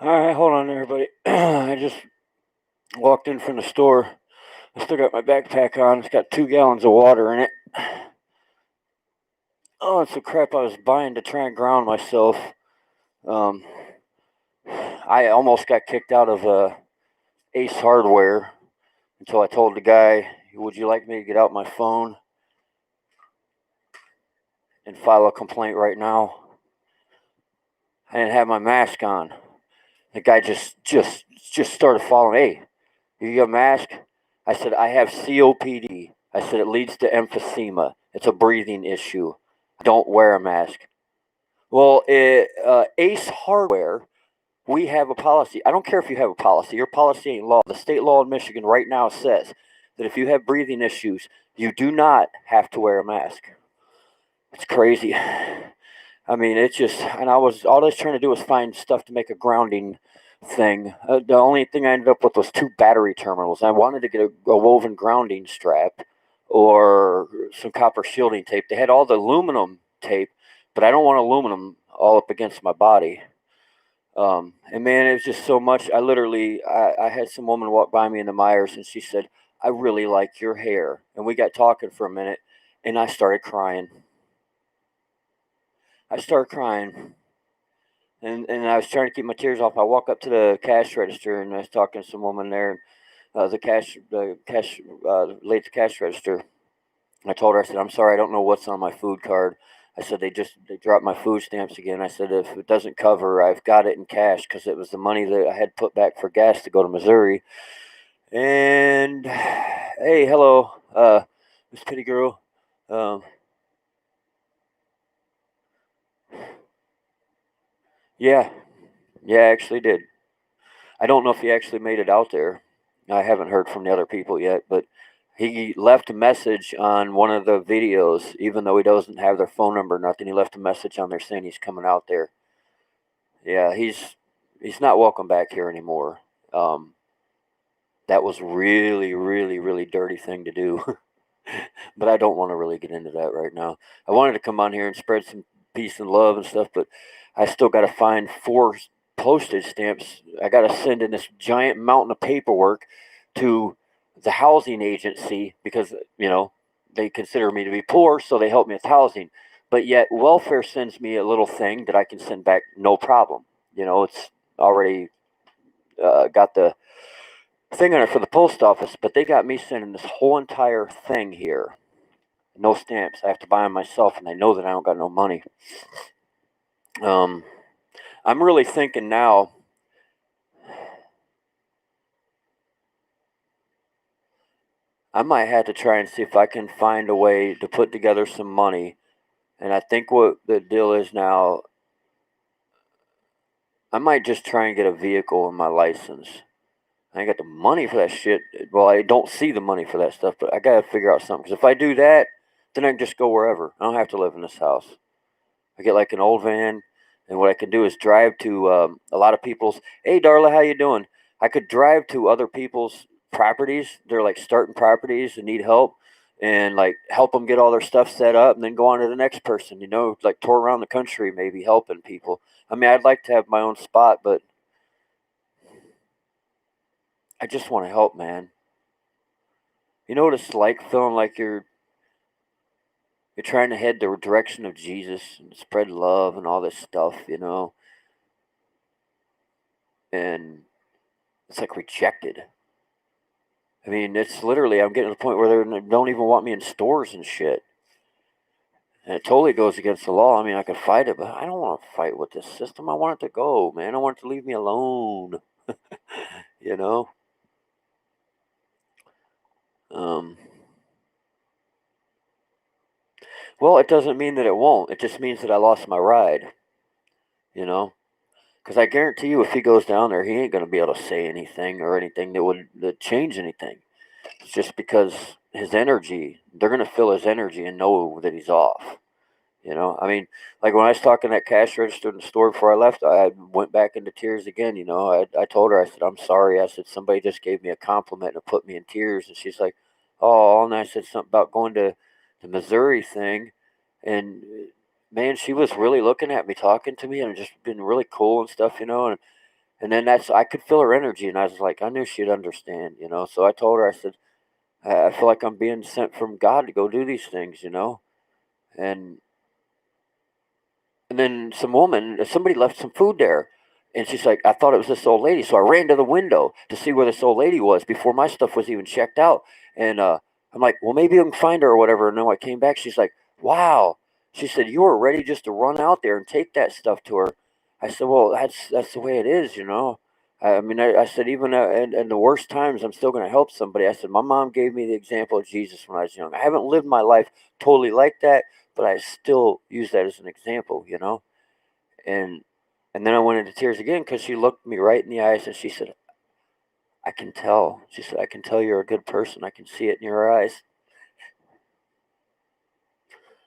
All right, hold on, everybody. I just walked in from the store. I still got my backpack on. It's got 2 gallons of water in it. Oh, it's the crap I was buying to try and ground myself. Um, I almost got kicked out of Ace Hardware until I told the guy, "Would you like me to get out my phone and file a complaint right now?" I didn't have my mask on. The guy just started following. Hey, you got a mask? I said, I have COPD. I said, it leads to emphysema. It's a breathing issue. Don't wear a mask. Well, Ace Hardware, we have a policy. I don't care if you have a policy. Your policy ain't law. The state law in Michigan right now says that if you have breathing issues, you do not have to wear a mask. It's crazy. I mean, it's just, and all I was trying to do was find stuff to make a grounding thing. The only thing I ended up with was 2 battery terminals. I wanted to get a woven grounding strap or some copper shielding tape. They had all the aluminum tape, but I don't want aluminum all up against my body. And man, it was just so much. I had some woman walk by me in the Myers, and she said, "I really like your hair." And we got talking for a minute, and I started crying. I started crying. And I was trying to keep my tears off. I walk up to the cash register and I was talking to some woman there. Late the cash register. I told her, I said, "I'm sorry, I don't know what's on my food card." I said, they dropped my food stamps again. I said, "If it doesn't cover, I've got it in cash," because it was the money that I had put back for gas to go to Missouri. And hey, hello, Miss Pitty Girl. Um, yeah, yeah, I actually did. I don't know if he actually made it out there. I haven't heard from the other people yet, but he left a message on one of the videos, even though he doesn't have their phone number or nothing. He left a message on there saying he's coming out there. Yeah, he's not welcome back here anymore. Um, that was really, really, really dirty thing to do. But I don't want to really get into that right now. I wanted to come on here and spread some peace and love and stuff, but I still got to find 4 postage stamps. I got to send in this giant mountain of paperwork to the housing agency because, they consider me to be poor, so they help me with housing. But yet, welfare sends me a little thing that I can send back no problem. It's already got the thing on it for the post office, but they got me sending this whole entire thing here. No stamps. I have to buy them myself, and I know that I don't got no money. Um, I'm really thinking now. I might have to try and see if I can find a way to put together some money. And I think what the deal is now, I might just try and get a vehicle and my license. I ain't got the money for that shit. Well, I don't see the money for that stuff, but I gotta figure out something. Because if I do that, then I can just go wherever. I don't have to live in this house. I get like an old van, and what I can do is drive to a lot of people's. Hey, Darla, how you doing? I could drive to other people's properties. They're like starting properties and need help, and like help them get all their stuff set up, and then go on to the next person. Like tour around the country, maybe helping people. I mean, I'd like to have my own spot, but I just want to help, man. You know what it's like feeling like you're trying to head the direction of Jesus and spread love and all this stuff, and it's like rejected. I mean, it's literally, I'm getting to the point where they don't even want me in stores and shit. And it totally goes against the law. I mean, I could fight it, but I don't want to fight with this system. I want it to go, man. I want it to leave me alone, you know? Um, well, it doesn't mean that it won't. It just means that I lost my ride, you know? Because I guarantee you, if he goes down there, he ain't going to be able to say anything or anything that change anything. It's just because his energy, they're going to feel his energy and know that he's off. I mean, like when I was talking that cash register in the store before I left, I went back into tears again. I told her, I said, "I'm sorry." I said, "Somebody just gave me a compliment and put me in tears." And she's like, "Oh," and I said something about going to the Missouri thing. And man, she was really looking at me, talking to me, and just been really cool and stuff. And And then I could feel her energy, and I was like, I knew she'd understand, you know. So I told her, I said, I feel like I'm being sent from God to go do these things, you know. And then somebody left some food there. And she's like, I thought it was this old lady. So I ran to the window to see where this old lady was before my stuff was even checked out. And I'm like, well, maybe I can find her or whatever. And then when I came back, she's like, wow. She said, you were ready just to run out there and take that stuff to her. I said, well, that's the way it is, you know. I mean, I said, even in the worst times, I'm still going to help somebody. I said, my mom gave me the example of Jesus when I was young. I haven't lived my life totally like that, but I still use that as an example, you know. And and then I went into tears again because she looked me right in the eyes and she said, I can tell. She said, I can tell you're a good person. I can see it in your eyes.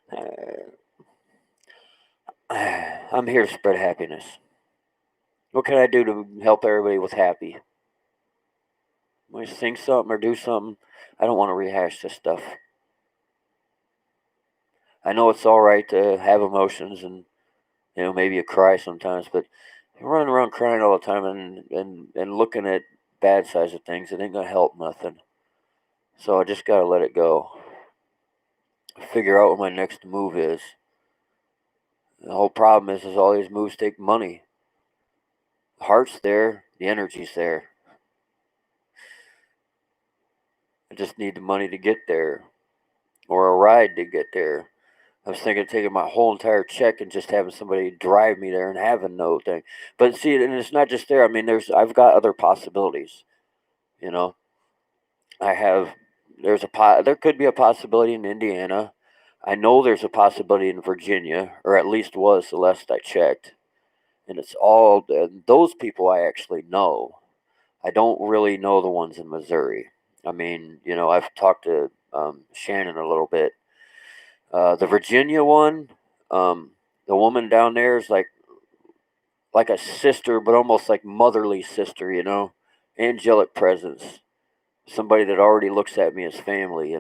Uh, I'm here to spread happiness. What can I do to help everybody with happy? When you sing something or do something, I don't want to rehash this stuff. I know it's all right to have emotions and maybe you cry sometimes, but you're running around crying all the time and looking at bad sides of things, it ain't gonna help nothing. So I just gotta let it go. Figure out what my next move is. The whole problem is all these moves take money. The heart's there, the energy's there. I just need the money to get there, or a ride to get there. I was thinking of taking my whole entire check and just having somebody drive me there and having no thing. But see, and it's not just there. I mean, I've got other possibilities. You know, I have there could be a possibility in Indiana. I know there's a possibility in Virginia, or at least was the last I checked. And it's all those people I actually know. I don't really know the ones in Missouri. I mean, I've talked to Shannon a little bit. The Virginia one, the woman down there is like a sister, but almost like motherly sister. Angelic presence. Somebody that already looks at me as family.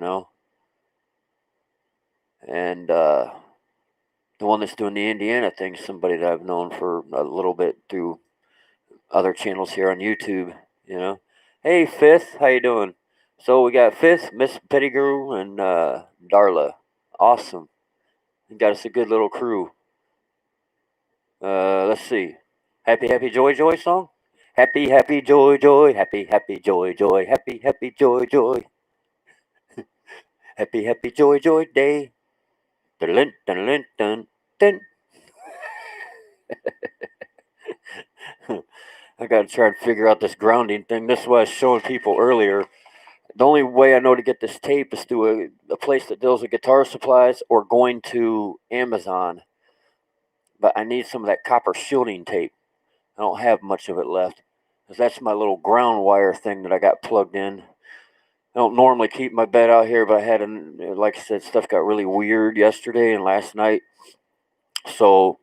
And the one that's doing the Indiana thing, somebody that I've known for a little bit through other channels here on YouTube. Hey Fifth, how you doing? So we got Fifth, Miss Pettigrew, and Darla. Awesome. We got us a good little crew. Let's see. Happy Happy Joy Joy song. Happy Happy Joy Joy. Happy Happy Joy Joy. Happy Happy Joy Joy. Happy Happy Joy Joy Day. Dun dun dun dun dun. I gotta try and figure out this grounding thing. This is what I was showing people earlier. The only way I know to get this tape is through a place that deals with guitar supplies or going to Amazon. But I need some of that copper shielding tape. I don't have much of it left. Because that's my little ground wire thing that I got plugged in. I don't normally keep my bed out here, but like I said, stuff got really weird yesterday and last night. So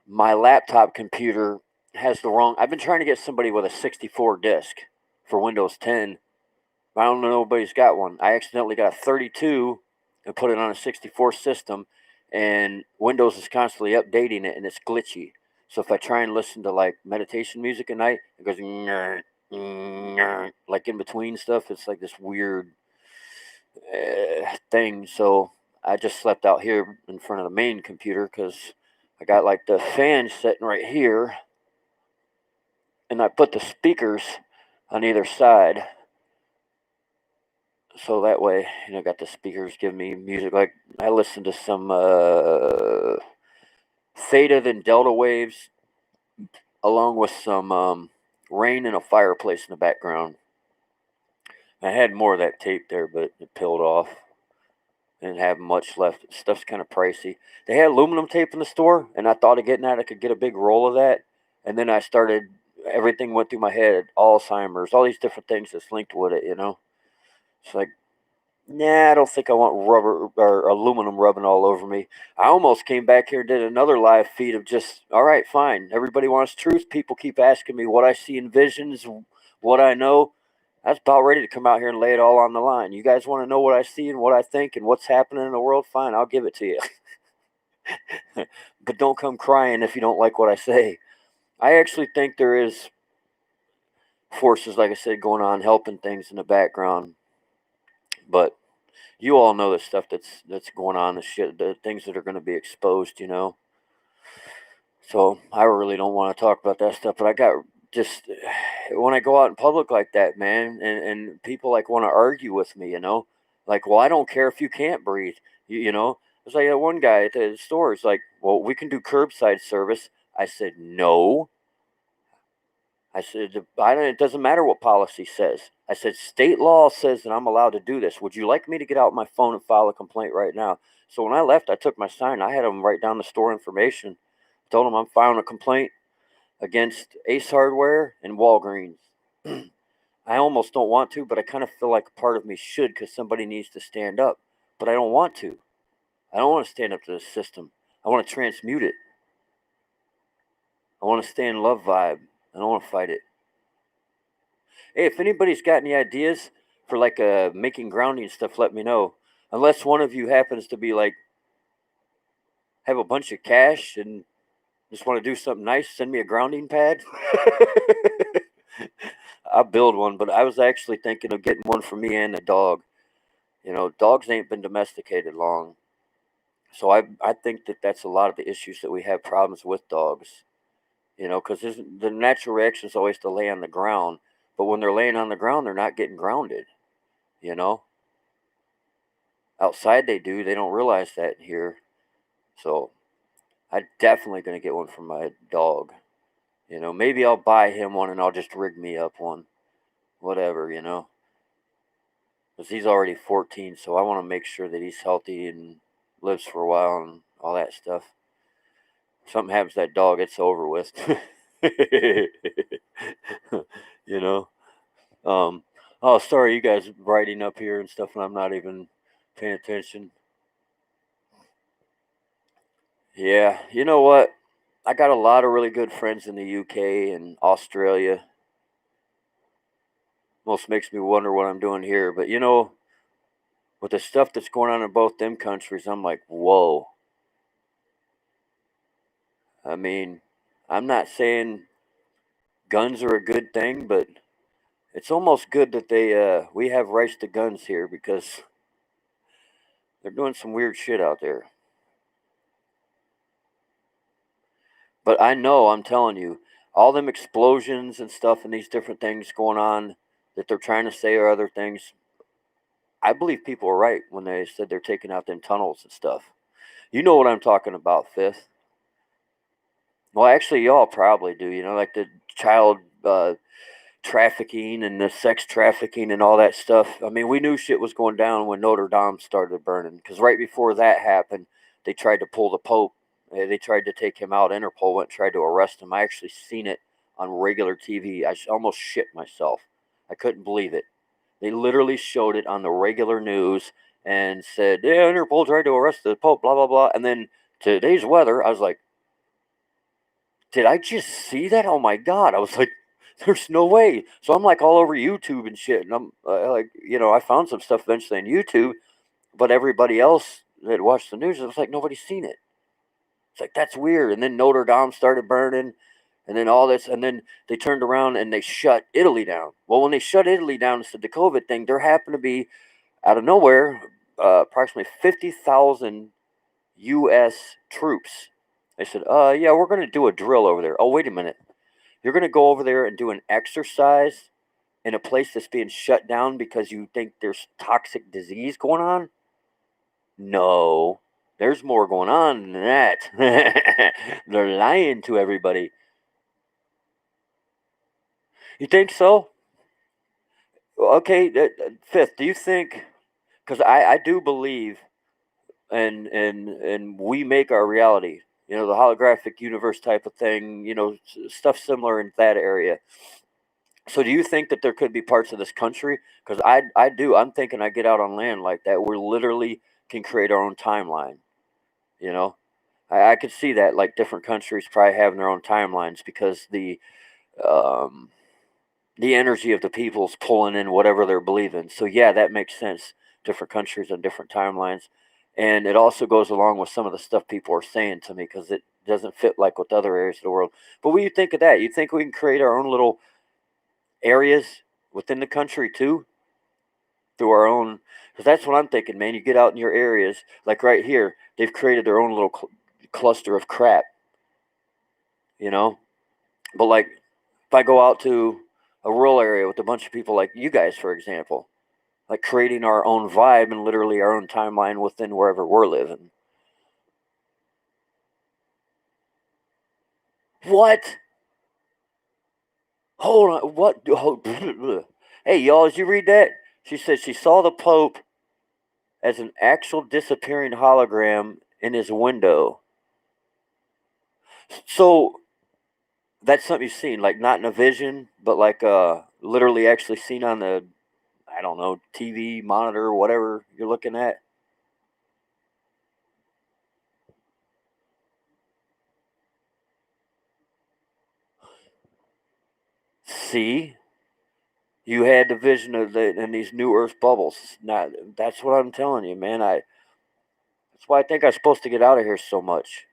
my laptop computer has the wrong. I've been trying to get somebody with a 64 disc for Windows 10. I don't know nobody's got one. I accidentally got a 32 and put it on a 64 system, and Windows is constantly updating it, and it's glitchy. So if I try and listen to like meditation music at night, it goes like in between stuff. It's like this weird thing. So I just slept out here in front of the main computer because I got like the fan sitting right here, and I put the speakers on either side. So that way, got the speakers give me music. Like I listen to some theta then delta waves, along with some rain and a fireplace in the background. I had more of that tape there, but it peeled off. Didn't have much left. Stuff's kind of pricey. They had aluminum tape in the store, and I thought of getting that. I could get a big roll of that, and then I started. Everything went through my head. Alzheimer's, all these different things that's linked with it. It's like, nah, I don't think I want rubber or aluminum rubbing all over me. I almost came back here and did another live feed of just, all right, fine. Everybody wants truth. People keep asking me what I see in visions, what I know. I was about ready to come out here and lay it all on the line. You guys want to know what I see and what I think and what's happening in the world? Fine, I'll give it to you. But don't come crying if you don't like what I say. I actually think there is forces, like I said, going on, helping things in the background. But you all know the stuff that's going on, the things that are going to be exposed, So I really don't want to talk about that stuff. But I got just when I go out in public like that, man, and people like want to argue with me, like, well, I don't care if you can't breathe, you know. It's like that one guy at the store is like, well, we can do curbside service. I said no. I said, it doesn't matter what policy says. I said, state law says that I'm allowed to do this. Would you like me to get out my phone and file a complaint right now? So when I left, I took my sign. I had them write down the store information. Told them I'm filing a complaint against Ace Hardware and Walgreens. I almost don't want to, but I kind of feel like a part of me should because somebody needs to stand up. But I don't want to. I don't want to stand up to the system. I want to transmute it. I want to stay in love vibe. I don't want to fight it. Hey, if anybody's got any ideas for like making grounding stuff, let me know. Unless one of you happens to be like have a bunch of cash and just want to do something nice, send me a grounding pad. I'll build one, but I was actually thinking of getting one for me and the dog. Dogs ain't been domesticated long. So I think that's a lot of the issues that we have problems with dogs. Because the natural reaction is always to lay on the ground. But when they're laying on the ground, they're not getting grounded. Outside they do. They don't realize that here. So I'm definitely going to get one for my dog. Maybe I'll buy him one and I'll just rig me up one. Whatever, Because he's already 14, so I want to make sure that he's healthy and lives for a while and all that stuff. If something happens to that dog, it's over with. you know. Oh, sorry, you guys writing up here and stuff, and I'm not even paying attention. Yeah, you know what? I got a lot of really good friends in the UK and Australia. Most makes me wonder what I'm doing here, but with the stuff that's going on in both them countries, I'm like, whoa. I mean, I'm not saying guns are a good thing, but it's almost good that we have rights to guns here because they're doing some weird shit out there. But I'm telling you, all them explosions and stuff and these different things going on that they're trying to say are other things, I believe people are right when they said they're taking out them tunnels and stuff. You know what I'm talking about, Fifth? Well, actually, y'all probably do. Like the child trafficking and the sex trafficking and all that stuff. I mean, we knew shit was going down when Notre Dame started burning because right before that happened, they tried to pull the Pope. They tried to take him out. Interpol went and tried to arrest him. I actually seen it on regular TV. I almost shit myself. I couldn't believe it. They literally showed it on the regular news and said, yeah, Interpol tried to arrest the Pope, blah, blah, blah. And then today's weather, I was like, did I just see that? Oh my God. I was like, there's no way. So I'm like all over YouTube and shit. And I'm like, I found some stuff eventually on YouTube, but everybody else that watched the news, it was like nobody's seen it. It's like, that's weird. And then Notre Dame started burning and then all this. And then they turned around and they shut Italy down. Well, when they shut Italy down and said the COVID thing, there happened to be out of nowhere approximately 50,000 U.S. troops. They said, yeah, we're going to do a drill over there. Oh, wait a minute. You're going to go over there and do an exercise in a place that's being shut down because you think there's toxic disease going on? No, there's more going on than that. They're lying to everybody. You think so? Okay, Fifth, do you think? Because I do believe, and we make our reality. The holographic universe type of thing. Stuff similar in that area. So do you think that there could be parts of this country? Because I do. I'm thinking I get out on land like that. We literally can create our own timeline. You know, I could see that like different countries probably having their own timelines because um, the energy of the people's pulling in whatever they're believing. So yeah, that makes sense. Different countries on different timelines, and it also goes along with some of the stuff people are saying to me because it doesn't fit like with other areas of the world. But what do you think of that? You think we can create our own little areas within the country too, through our own. Because that's what I'm thinking, man. You get out in your areas, like right here, they've created their own little cluster of crap, you know. But like, if I go out to a rural area with a bunch of people like you guys, for example, like creating our own vibe and literally our own timeline within wherever we're living. What? Hold on. What? Hey, y'all, did you read that? She said she saw the Pope as an actual disappearing hologram in his window. So that's something you've seen, like not in a vision, but like literally actually seen on the, I don't know, TV monitor or whatever you're looking at. See, you had the vision of the in these new Earth bubbles. Now that's what I'm telling you, man. That's why I think I'm supposed to get out of here so much.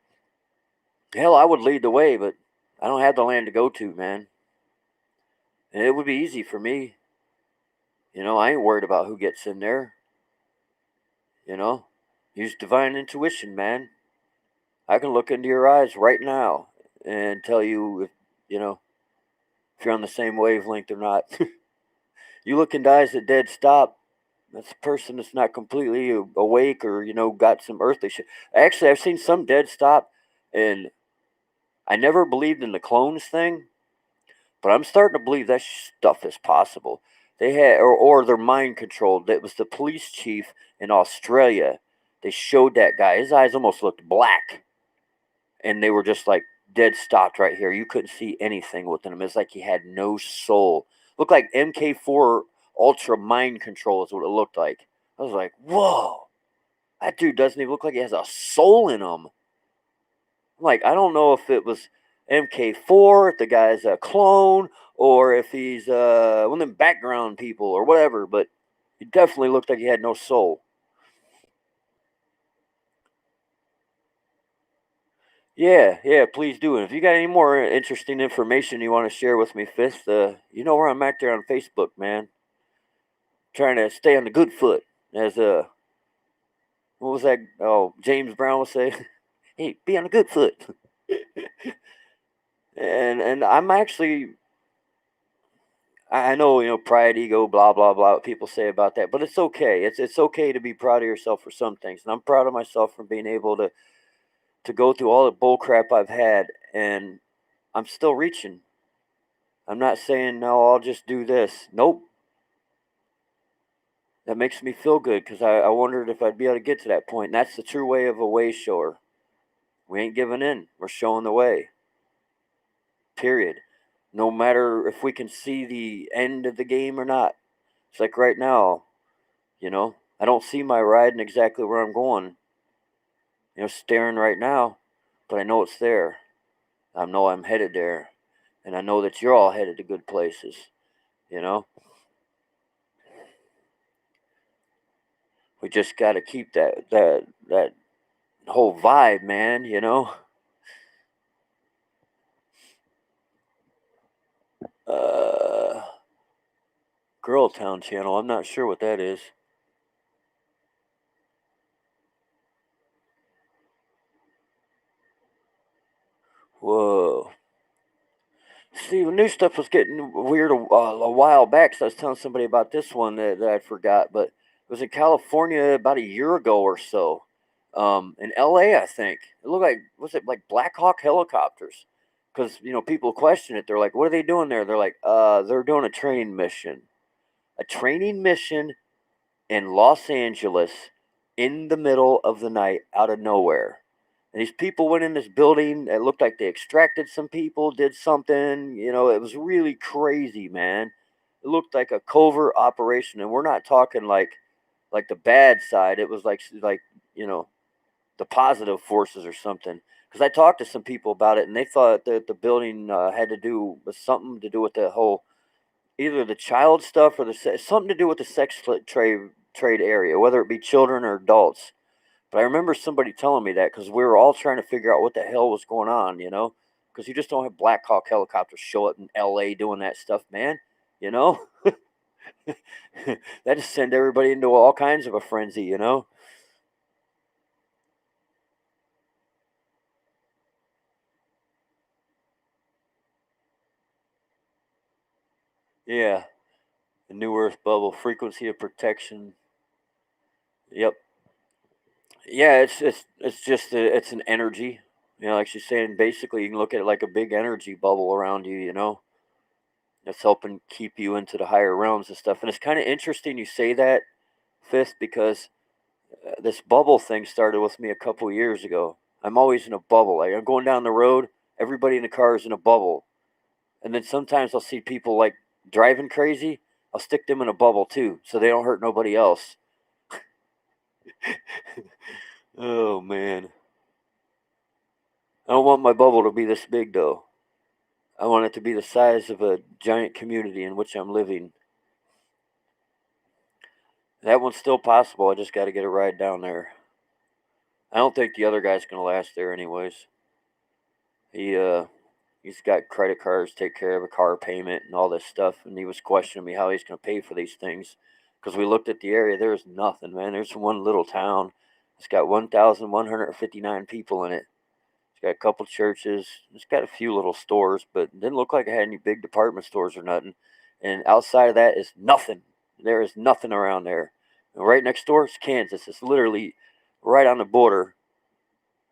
Hell, I would lead the way, but I don't have the land to go to, man. And it would be easy for me. You know, I ain't worried about who gets in there. You know, use divine intuition, man. I can look into your eyes right now and tell you if you know if you're on the same wavelength or not. You look into eyes that dead stop. That's a person that's not completely awake or got some earthly shit. Actually, I've seen some dead stop, and I never believed in the clones thing, but I'm starting to believe that stuff is possible. They had, or they're mind controlled. It was the police chief in Australia. They showed that guy. His eyes almost looked black, and they were just like dead stopped right here. You couldn't see anything within him. It's like he had no soul. Looked like MK4 Ultra mind control is what it looked like. I was like, whoa, that dude doesn't even look like he has a soul in him. I'm like, I don't know if it was MK4, if the guy's a clone, or if he's one of them background people or whatever, but he definitely looked like he had no soul. Yeah, yeah, please do. And if you got any more interesting information you want to share with me, Fist, you know where I'm at there on Facebook, man. Trying to stay on the good foot. As what was that? Oh, James Brown would say, "Hey, be on the good foot." And I'm actually, I know pride, ego, blah blah blah. What people say about that, but it's okay. It's okay to be proud of yourself for some things, and I'm proud of myself for being able to go through all the bull crap I've had, and I'm still reaching. I'm not saying no, I'll just do this. Nope. That makes me feel good because I wondered if I'd be able to get to that point. And that's the true way of a way shower. We ain't giving in. We're showing the way. Period. No matter if we can see the end of the game or not. It's like right now, I don't see my ride and exactly where I'm going, staring right now, but I know it's there. I know I'm headed there. And I know that you're all headed to good places, you know? We just got to keep that whole vibe, man. Uh, Girl Town channel. I'm not sure what that is. Whoa. See, the new stuff was getting weird a while back. So I was telling somebody about this one that I forgot, but it was in California about a year ago or so. In LA, I think it looked like, was it like Black Hawk helicopters? Because people question it. They're like, "What are they doing there?" They're like, they're doing a training mission in Los Angeles in the middle of the night, out of nowhere." And these people went in this building. It looked like they extracted some people, did something. It was really crazy, man. It looked like a covert operation, and we're not talking like the bad side. It was like you know the positive forces or something. Because I talked to some people about it, and they thought that the building had to do with something to do with the whole either the child stuff or something to do with the sex trade area, whether it be children or adults. But I remember somebody telling me that because we were all trying to figure out what the hell was going on, because you just don't have Black Hawk helicopters show up in L.A. doing that stuff, man. you know? That just send everybody into all kinds of a frenzy, you know? Yeah. The New Earth bubble, frequency of protection. Yep. Yeah, it's just it's an energy. Like she's saying, basically you can look at it like a big energy bubble around you, That's helping keep you into the higher realms and stuff. And it's kind of interesting you say that, Fifth, because this bubble thing started with me a couple years ago. I'm always in a bubble. Like I'm going down the road, everybody in the car is in a bubble. And then sometimes I'll see people like driving crazy. I'll stick them in a bubble too, so they don't hurt nobody else. Oh man. I don't want my bubble to be this big though. I want it to be the size of a giant community in which I'm living. That one's still possible. I just got to get a ride down there. I don't think the other guy's gonna last there anyways. He he's got credit cards, take care of a car payment and all this stuff, and he was questioning me how he's gonna pay for these things because we looked at the area. There's nothing, man. There's one little town. It's got 1,159 people in it. It's got a couple churches. It's got a few little stores, but it didn't look like it had any big department stores or nothing. And outside of that is nothing. There is nothing around there. And right next door is Kansas. It's literally right on the border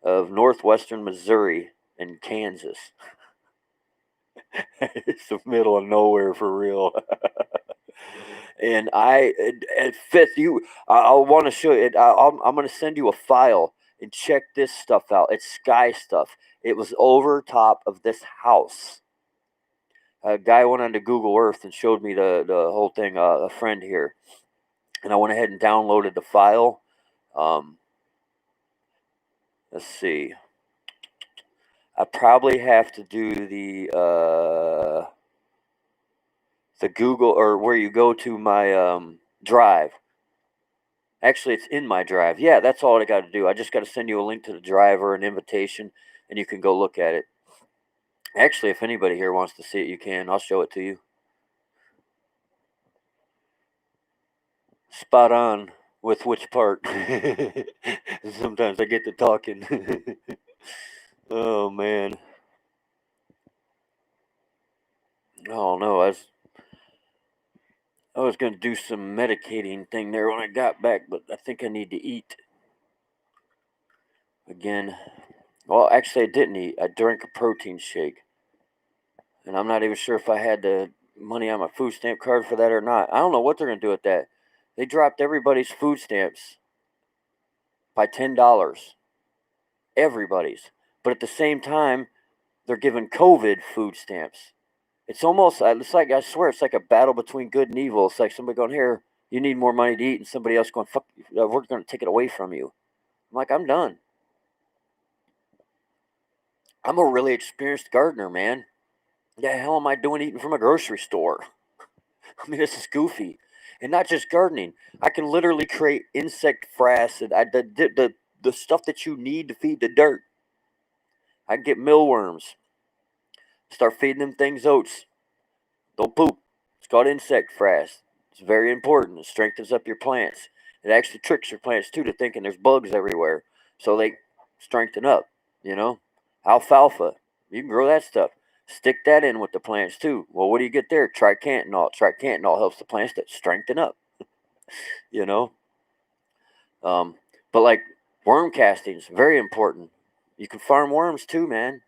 of northwestern Missouri and Kansas. It's the middle of nowhere for real. And at Fifth, I want to show you. I'm going to send you a file and check this stuff out. It's sky stuff. It was over top of this house. A guy went onto Google Earth and showed me the whole thing. A friend here, and I went ahead and downloaded the file. Um, let's see. I probably have to do the Google or where you go to my drive. Actually, it's in my drive. Yeah, that's all I got to do. I just got to send you a link to the drive or an invitation, and you can go look at it. Actually, if anybody here wants to see it, you can. I'll show it to you. Spot on with which part. Sometimes I get to talking. Oh man. Oh no, I was gonna do some medicating thing there when I got back, but I think I need to eat again. Well, actually, I didn't eat. I drank a protein shake, and I'm not even sure if I had the money on my food stamp card for that or not. I don't know what they're gonna do with that. They dropped everybody's food stamps by $10. Everybody's, but at the same time, they're giving COVID food stamps. It's like, I swear, it's like a battle between good and evil. It's like somebody going, here, you need more money to eat, and somebody else going, fuck, we're going to take it away from you. I'm like, I'm done. I'm a really experienced gardener, man. The hell am I doing eating from a grocery store? I mean, this is goofy. And not just gardening. I can literally create insect frass and the stuff that you need to feed the dirt. I can get mealworms. Start feeding them things oats. Don't poop. It's called insect frass. It's very important. It strengthens up your plants. It actually tricks your plants too to thinking there's bugs everywhere. So they strengthen up, you know? Alfalfa. You can grow that stuff. Stick that in with the plants too. Well, what do you get there? Tricantanol. Tricantanol helps the plants to strengthen up, you know? Um, but like worm castings, very important. You can farm worms too, man.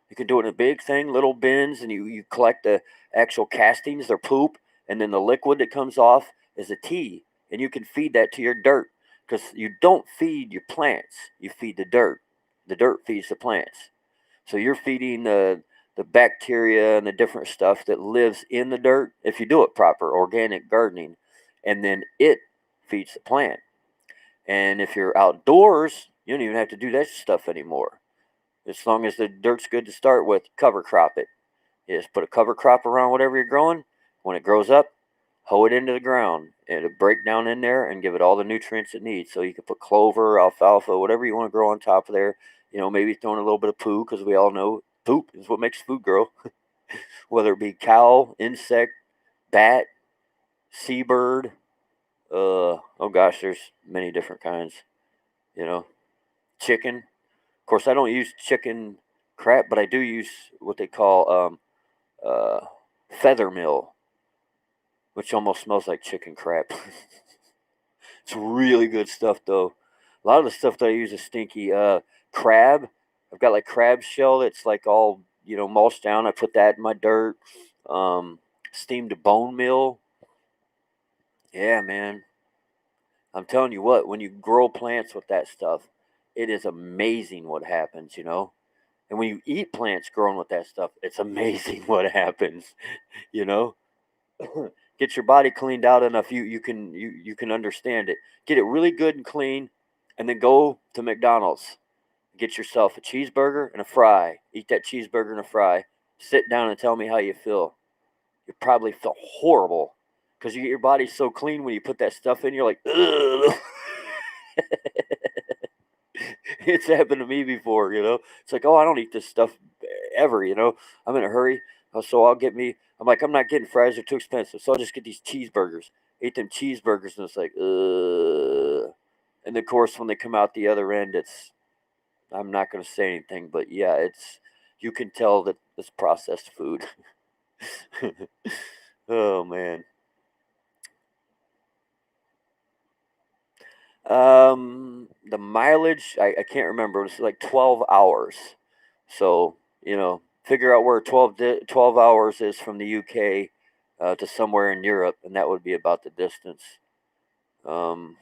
You can do it in a big thing, little bins, and you collect the actual castings, their poop, and then the liquid that comes off is a tea, and you can feed that to your dirt because you don't feed your plants, you feed the dirt. The dirt feeds the plants. So you're feeding the bacteria and the different stuff that lives in the dirt if you do it proper, organic gardening, and then it feeds the plant. And if you're outdoors, you don't even have to do that stuff anymore. As long as the dirt's good to start with, cover crop it. You just put a cover crop around whatever you're growing. When it grows up, hoe it into the ground. It'll break down in there and give it all the nutrients it needs. So you can put clover, alfalfa, whatever you want to grow on top of there. Maybe throwing a little bit of poo because we all know poop is what makes food grow. Whether it be cow, insect, bat, seabird. Oh gosh, there's many different kinds. You know, chicken. Of course, I don't use chicken crap, but I do use what they call uh, feather mill, which almost smells like chicken crap. It's really good stuff, though. A lot of the stuff that I use is stinky. Crab. I've got like crab shell that's like all mulched down. I put that in my dirt. Um, Steamed bone meal. Yeah, man. I'm telling you what, when you grow plants with that stuff, it is amazing what happens, And when you eat plants grown with that stuff, it's amazing what happens, you know. Get your body cleaned out enough you can understand it. Get it really good and clean, and then go to McDonald's. Get yourself a cheeseburger and a fry. Eat that cheeseburger and a fry. Sit down and tell me how you feel. You probably feel horrible because you get your body so clean when you put that stuff in. You're like, ugh. It's happened to me before. It's like, oh, I don't eat this stuff ever. I'm in a hurry, so I'll get me. I'm like, I'm not getting fries; they're too expensive. So I'll just get these cheeseburgers. Ate them cheeseburgers, and it's like, ugh. And of course, when they come out the other end, I'm not going to say anything, but yeah, you can tell that it's processed food. Oh man. The mileage, I can't remember. It's like 12 hours. So, figure out where 12 hours is from the UK to somewhere in Europe, and that would be about the distance. Um,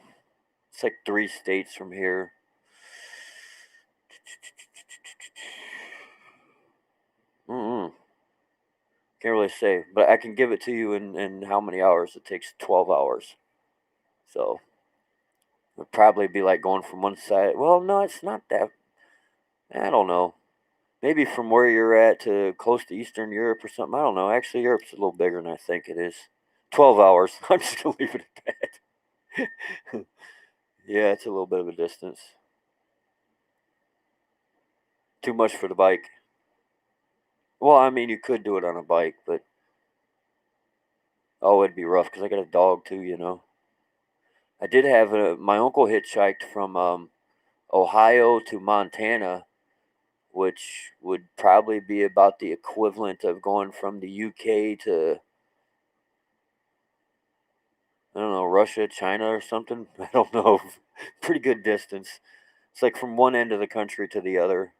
it's like 3 states from here. Mm-mm. Can't really say, but I can give it to you in how many hours. It takes 12 hours. So, it would probably be like going from one side. Well, no, it's not that. I don't know. Maybe from where you're at to close to Eastern Europe or something. I don't know. Actually, Europe's a little bigger than I think it is. 12 hours. I'm just going to leave it at that. Yeah, it's a little bit of a distance. Too much for the bike. Well, I mean, you could do it on a bike, but oh, it'd be rough because I got a dog too. I did have my uncle hitchhiked from Ohio to Montana, which would probably be about the equivalent of going from the UK to, I don't know, Russia, China, or something. I don't know. Pretty good distance. It's like from one end of the country to the other.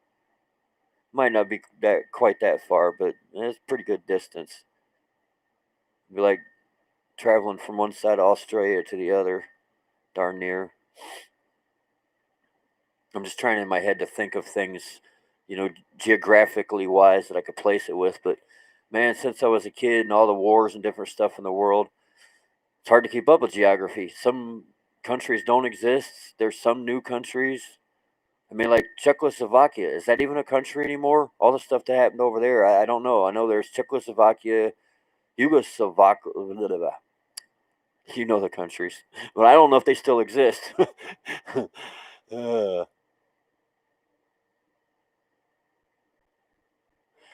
Might not be that quite that far, but it's pretty good distance. It'd be like traveling from one side of Australia to the other, darn near. I'm just trying in my head to think of things, geographically wise that I could place it with. But man, since I was a kid and all the wars and different stuff in the world, it's hard to keep up with geography. Some countries don't exist. There's some new countries. I mean, like Czechoslovakia, is that even a country anymore? All the stuff that happened over there, I don't know. I know there's Czechoslovakia, Yugoslovakia, blah, blah, blah. You know the countries, but I don't know if they still exist. uh,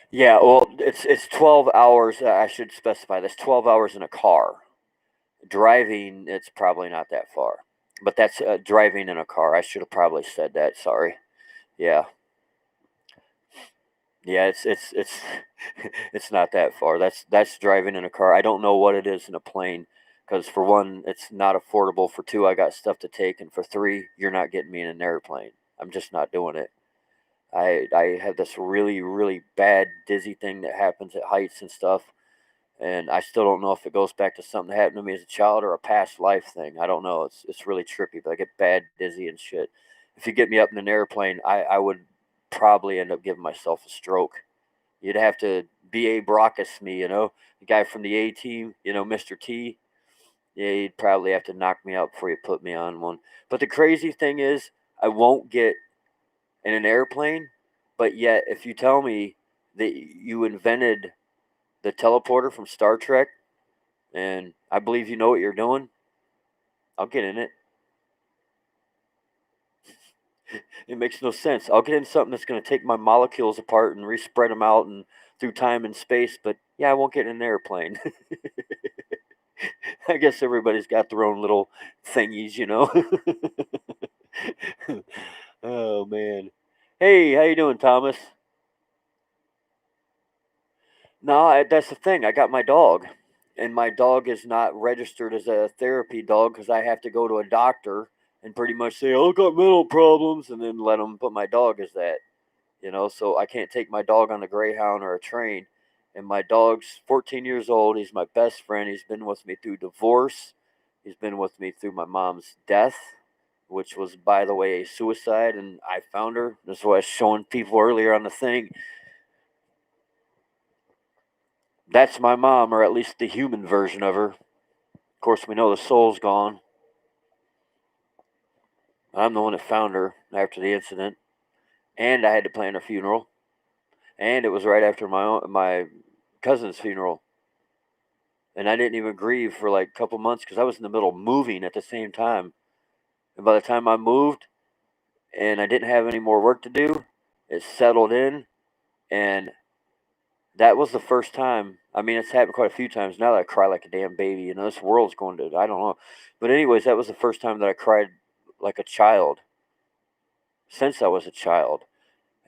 yeah, well, it's 12 hours. I should specify this: 12 hours in a car. Driving, it's probably not that far, but that's driving in a car. I should have probably said that. Sorry. Yeah, yeah, it's it's not that far. That's driving in a car. I don't know what it is in a plane because for one, it's not affordable. For two, I got stuff to take, and for three, you're not getting me in an airplane. I'm just not doing it. I have this really really bad dizzy thing that happens at heights and stuff, and I still don't know if it goes back to something that happened to me as a child or a past life thing. I don't know. It's really trippy, but I get bad dizzy and shit. If you get me up in an airplane, I would probably end up giving myself a stroke. You'd have to B.A. Baracus me, the guy from the A team, Mr. T. Yeah, you'd probably have to knock me out before you put me on one. But the crazy thing is, I won't get in an airplane, but yet if you tell me that you invented the teleporter from Star Trek, and I believe you know what you're doing, I'll get in it. It makes no sense. I'll get in something that's going to take my molecules apart and respread them out and through time and space, but yeah, I won't get in an airplane. I guess everybody's got their own little thingies, you know. Oh man. Hey, how you doing, Thomas? No, that's the thing. I got my dog, and my dog is not registered as a therapy dog because I have to go to a doctor and pretty much say, "Oh, I got mental problems," and then let them put my dog as that. So I can't take my dog on a Greyhound or a train. And my dog's 14 years old. He's my best friend. He's been with me through divorce. He's been with me through my mom's death, which was, by the way, a suicide. And I found her. That's what I was showing people earlier on the thing. That's my mom, or at least the human version of her. Of course, we know the soul's gone. I'm the one that found her after the incident. And I had to plan her funeral. And it was right after my cousin's funeral. And I didn't even grieve for like a couple months because I was in the middle of moving at the same time. And by the time I moved and I didn't have any more work to do, it settled in. And that was the first time. I mean, it's happened quite a few times now that I cry like a damn baby. This world's going to, I don't know. But, anyways, that was the first time that I cried like a child since I was a child.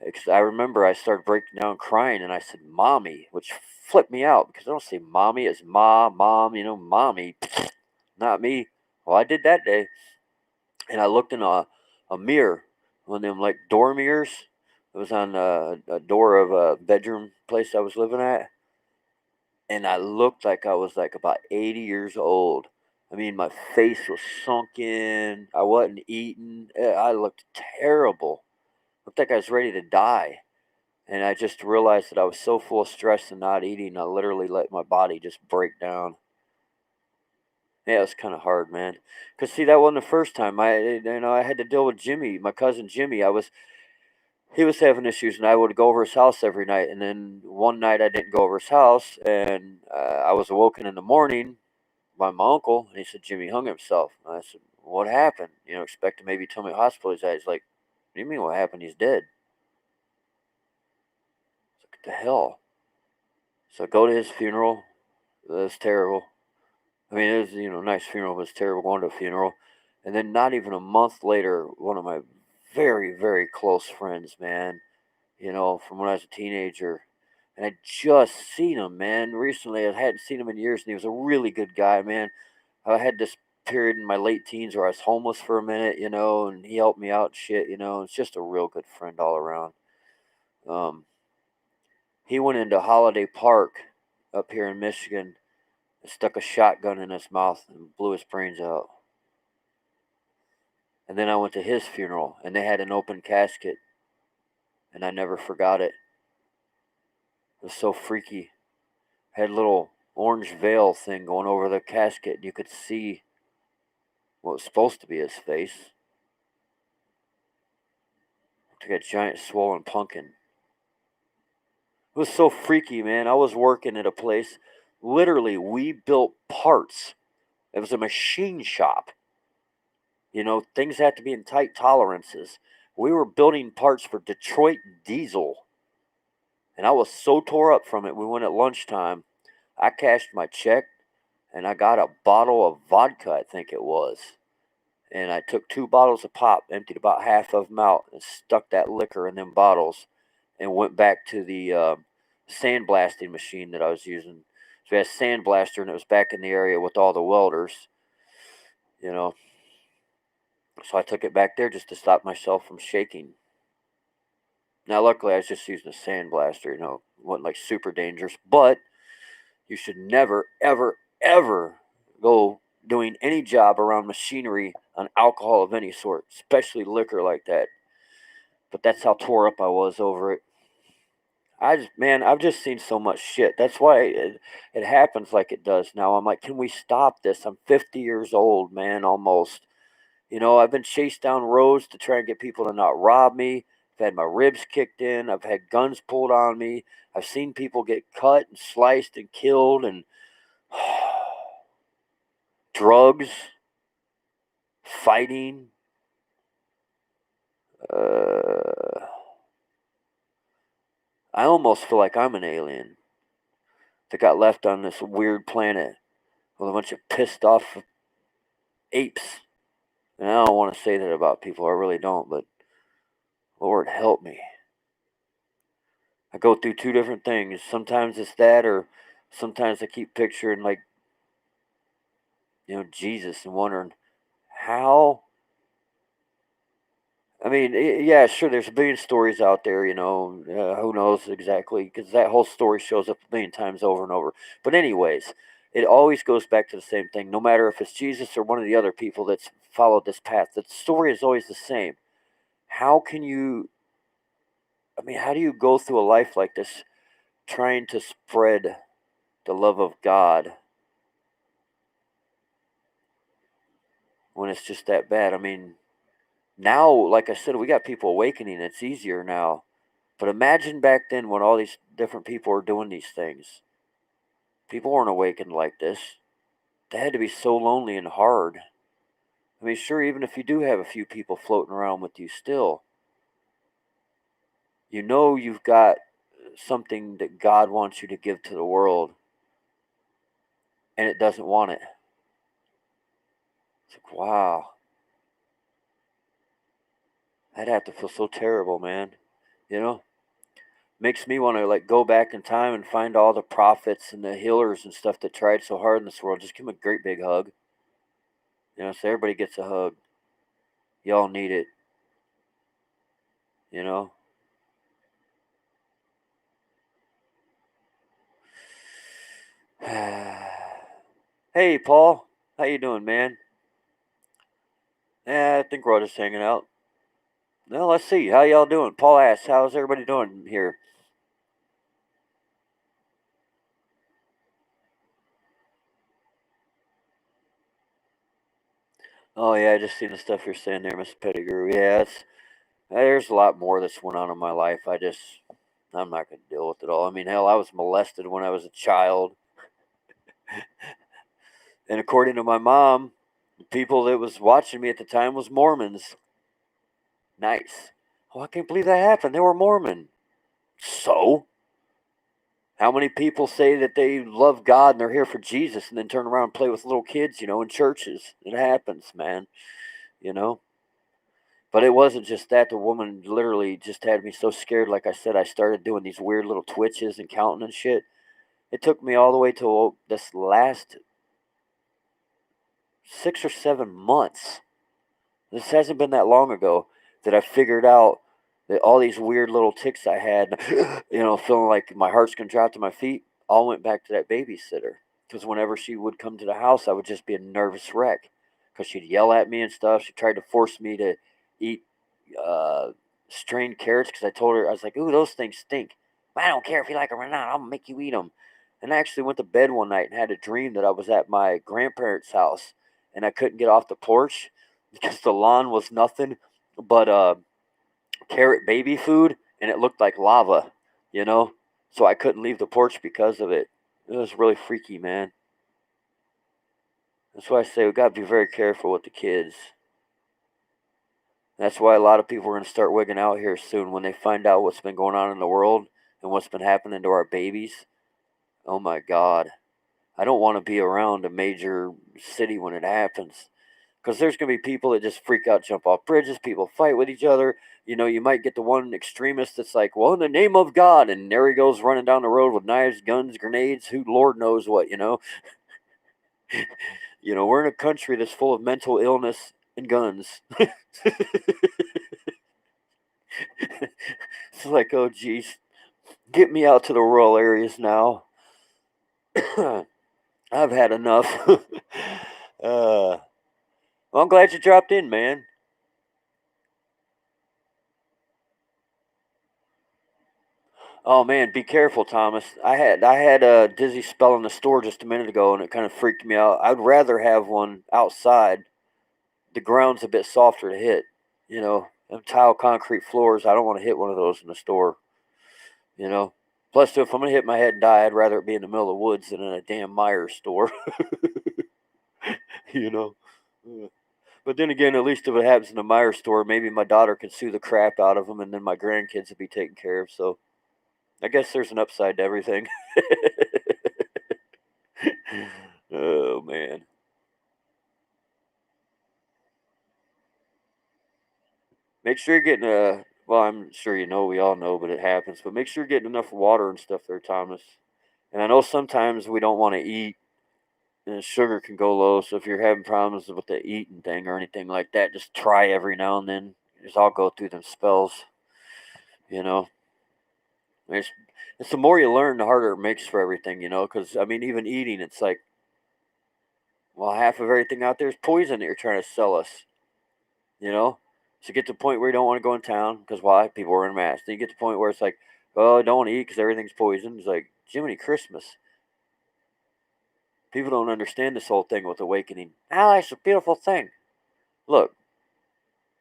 Because I remember I started breaking down crying and I said, Mommy, which flipped me out because I don't say mommy, it's mom, mommy, not me. Well, I did that day. And I looked in a mirror, one of them like door mirrors. It was on a door of a bedroom place I was living at. And I looked like I was like about 80 years old. I mean, my face was sunk in. I wasn't eating. I looked terrible. Looked like I was ready to die. And I just realized that I was so full of stress and not eating, I literally let my body just break down. Yeah, it was kind of hard, man. Cause see, that wasn't the first time. I had to deal with Jimmy, my cousin Jimmy. He was having issues, and I would go over his house every night. And then one night I didn't go over his house, and I was awoken in the morning by my uncle, and he said Jimmy hung himself. And I said, "What happened?" Expecting maybe tell me hospital he's at. He's like, "What do you mean what happened? He's dead." I said, "What the hell?" So I go to his funeral. It was terrible. I mean, it was, a nice funeral, but it's terrible going to a funeral. And then not even a month later, one of my very, very close friends, man, from when I was a teenager, and I just seen him, man, recently. I hadn't seen him in years, and he was a really good guy, man. I had this period in my late teens where I was homeless for a minute, and he helped me out and shit, It's just a real good friend all around. Um, he went into Holiday Park up here in Michigan and stuck a shotgun in his mouth and blew his brains out. And then I went to his funeral, and they had an open casket, and I never forgot it. It was so freaky. Had a little orange veil thing going over the casket, and you could see what was supposed to be his face. Looked like a giant swollen pumpkin. It was so freaky, man. I was working at a place. Literally, we built parts. It was a machine shop. Things had to be in tight tolerances. We were building parts for Detroit Diesel. And I was so tore up from it. We went at lunchtime. I cashed my check and I got a bottle of vodka, I think it was. And I took 2 bottles of pop, emptied about half of them out, and stuck that liquor in them bottles and went back to the sandblasting machine that I was using. So we had a sandblaster and it was back in the area with all the welders, you know. So I took it back there just to stop myself from shaking. Now, luckily, I was just using a sandblaster, wasn't like super dangerous, but you should never, ever, ever go doing any job around machinery on alcohol of any sort, especially liquor like that. But that's how tore up I was over it. I've just seen so much shit. That's why it happens like it does now. I'm like, can we stop this? I'm 50 years old, man, almost. I've been chased down roads to try and get people to not rob me. I've had my ribs kicked in. I've had guns pulled on me. I've seen people get cut and sliced and killed and drugs, fighting. Uh, I almost feel like I'm an alien that got left on this weird planet with a bunch of pissed off apes. And I don't want to say that about people, I really don't, but Lord help me. I go through two different things. Sometimes it's that, or sometimes I keep picturing, like, Jesus and wondering how. I mean, yeah, sure, there's a billion stories out there, who knows exactly, because that whole story shows up a million times over and over. But, anyways, it always goes back to the same thing, no matter if it's Jesus or one of the other people that's followed this path. The story is always the same. How can you, how do you go through a life like this trying to spread the love of God when it's just that bad? I mean, now, like I said, we got people awakening. It's easier now. But imagine back then when all these different people were doing these things. People weren't awakened like this. They had to be so lonely and hard. I mean, sure, even if you do have a few people floating around with you still, you've got something that God wants you to give to the world, and it doesn't want it. It's like, wow. That'd have to feel so terrible, man. You know? Makes me want to, like, go back in time and find all the prophets and the healers and stuff that tried so hard in this world. Just give them a great big hug. So everybody gets a hug. Y'all need it. You know? Hey, Paul. How you doing, man? Yeah, I think we're all just hanging out. Well, let's see. How y'all doing? Paul asks, how's everybody doing here? Oh, yeah, I just seen the stuff you're saying there, Mr. Pettigrew. Yeah, there's a lot more that's went on in my life. I'm not going to deal with it all. I mean, hell, I was molested when I was a child. And according to my mom, the people that was watching me at the time was Mormons. Nice. Oh, I can't believe that happened. They were Mormon. So? How many people say that they love God and they're here for Jesus and then turn around and play with little kids, in churches? It happens, man, you know? But it wasn't just that. The woman literally just had me so scared. Like I said, I started doing these weird little twitches and counting and shit. It took me all the way till this last 6 or 7 months. This hasn't been that long ago that I figured out that all these weird little tics I had, feeling like my heart's going to drop to my feet, all went back to that babysitter. Because whenever she would come to the house, I would just be a nervous wreck. Because she'd yell at me and stuff. She tried to force me to eat uh, strained carrots because I told her, I was like, ooh, those things stink. I don't care if you like them or not. I'm going to make you eat them. And I actually went to bed one night and had a dream that I was at my grandparents' house and I couldn't get off the porch because the lawn was nothing but carrot baby food and it looked like lava, you know? So I couldn't leave the porch because of it. It was really freaky, man. That's why I say we got to be very careful with the kids. That's why a lot of people are going to start wigging out here soon when they find out what's been going on in the world and what's been happening to our babies. Oh my God. I don't want to be around a major city when it happens. Because there's going to be people that just freak out, jump off bridges, people fight with each other. You might get the one extremist that's like, well, in the name of God. And there he goes running down the road with knives, guns, grenades, who Lord knows what. We're in a country that's full of mental illness and guns. It's like, oh, geez, get me out to the rural areas now. I've had enough. Well, I'm glad you dropped in, man. Oh man, be careful, Thomas. I had a dizzy spell in the store just a minute ago, and it kind of freaked me out. I'd rather have one outside. The ground's a bit softer to hit. Them tile concrete floors. I don't want to hit one of those in the store. You know. Plus, if I'm gonna hit my head and die, I'd rather it be in the middle of the woods than in a damn Myers store. you know. Uh, But then again, at least if it happens in a Myers store, maybe my daughter can sue the crap out of them, and then my grandkids will be taken care of. So I guess there's an upside to everything. Oh man. make sure you're getting well, I'm sure you know, we all know, but it happens. But make sure you're getting enough water and stuff there, Thomas. And I know sometimes we don't want to eat, and the sugar can go low. So if you're having problems with the eating thing or anything like that, just try every now and then. Just I'll go through them spells, you know. It's the more you learn, the harder it makes for everything, you know. Because I mean, even eating, it's like, well, half of everything out there is poison that you're trying to sell us, you know. So you get to the point where you don't want to go in town because why? People are wearing masks. Then you get to the point where it's like, oh, I don't want to eat because everything's poison. It's like Jiminy Christmas. People don't understand this whole thing with awakening. Ah, it's a beautiful thing. Look,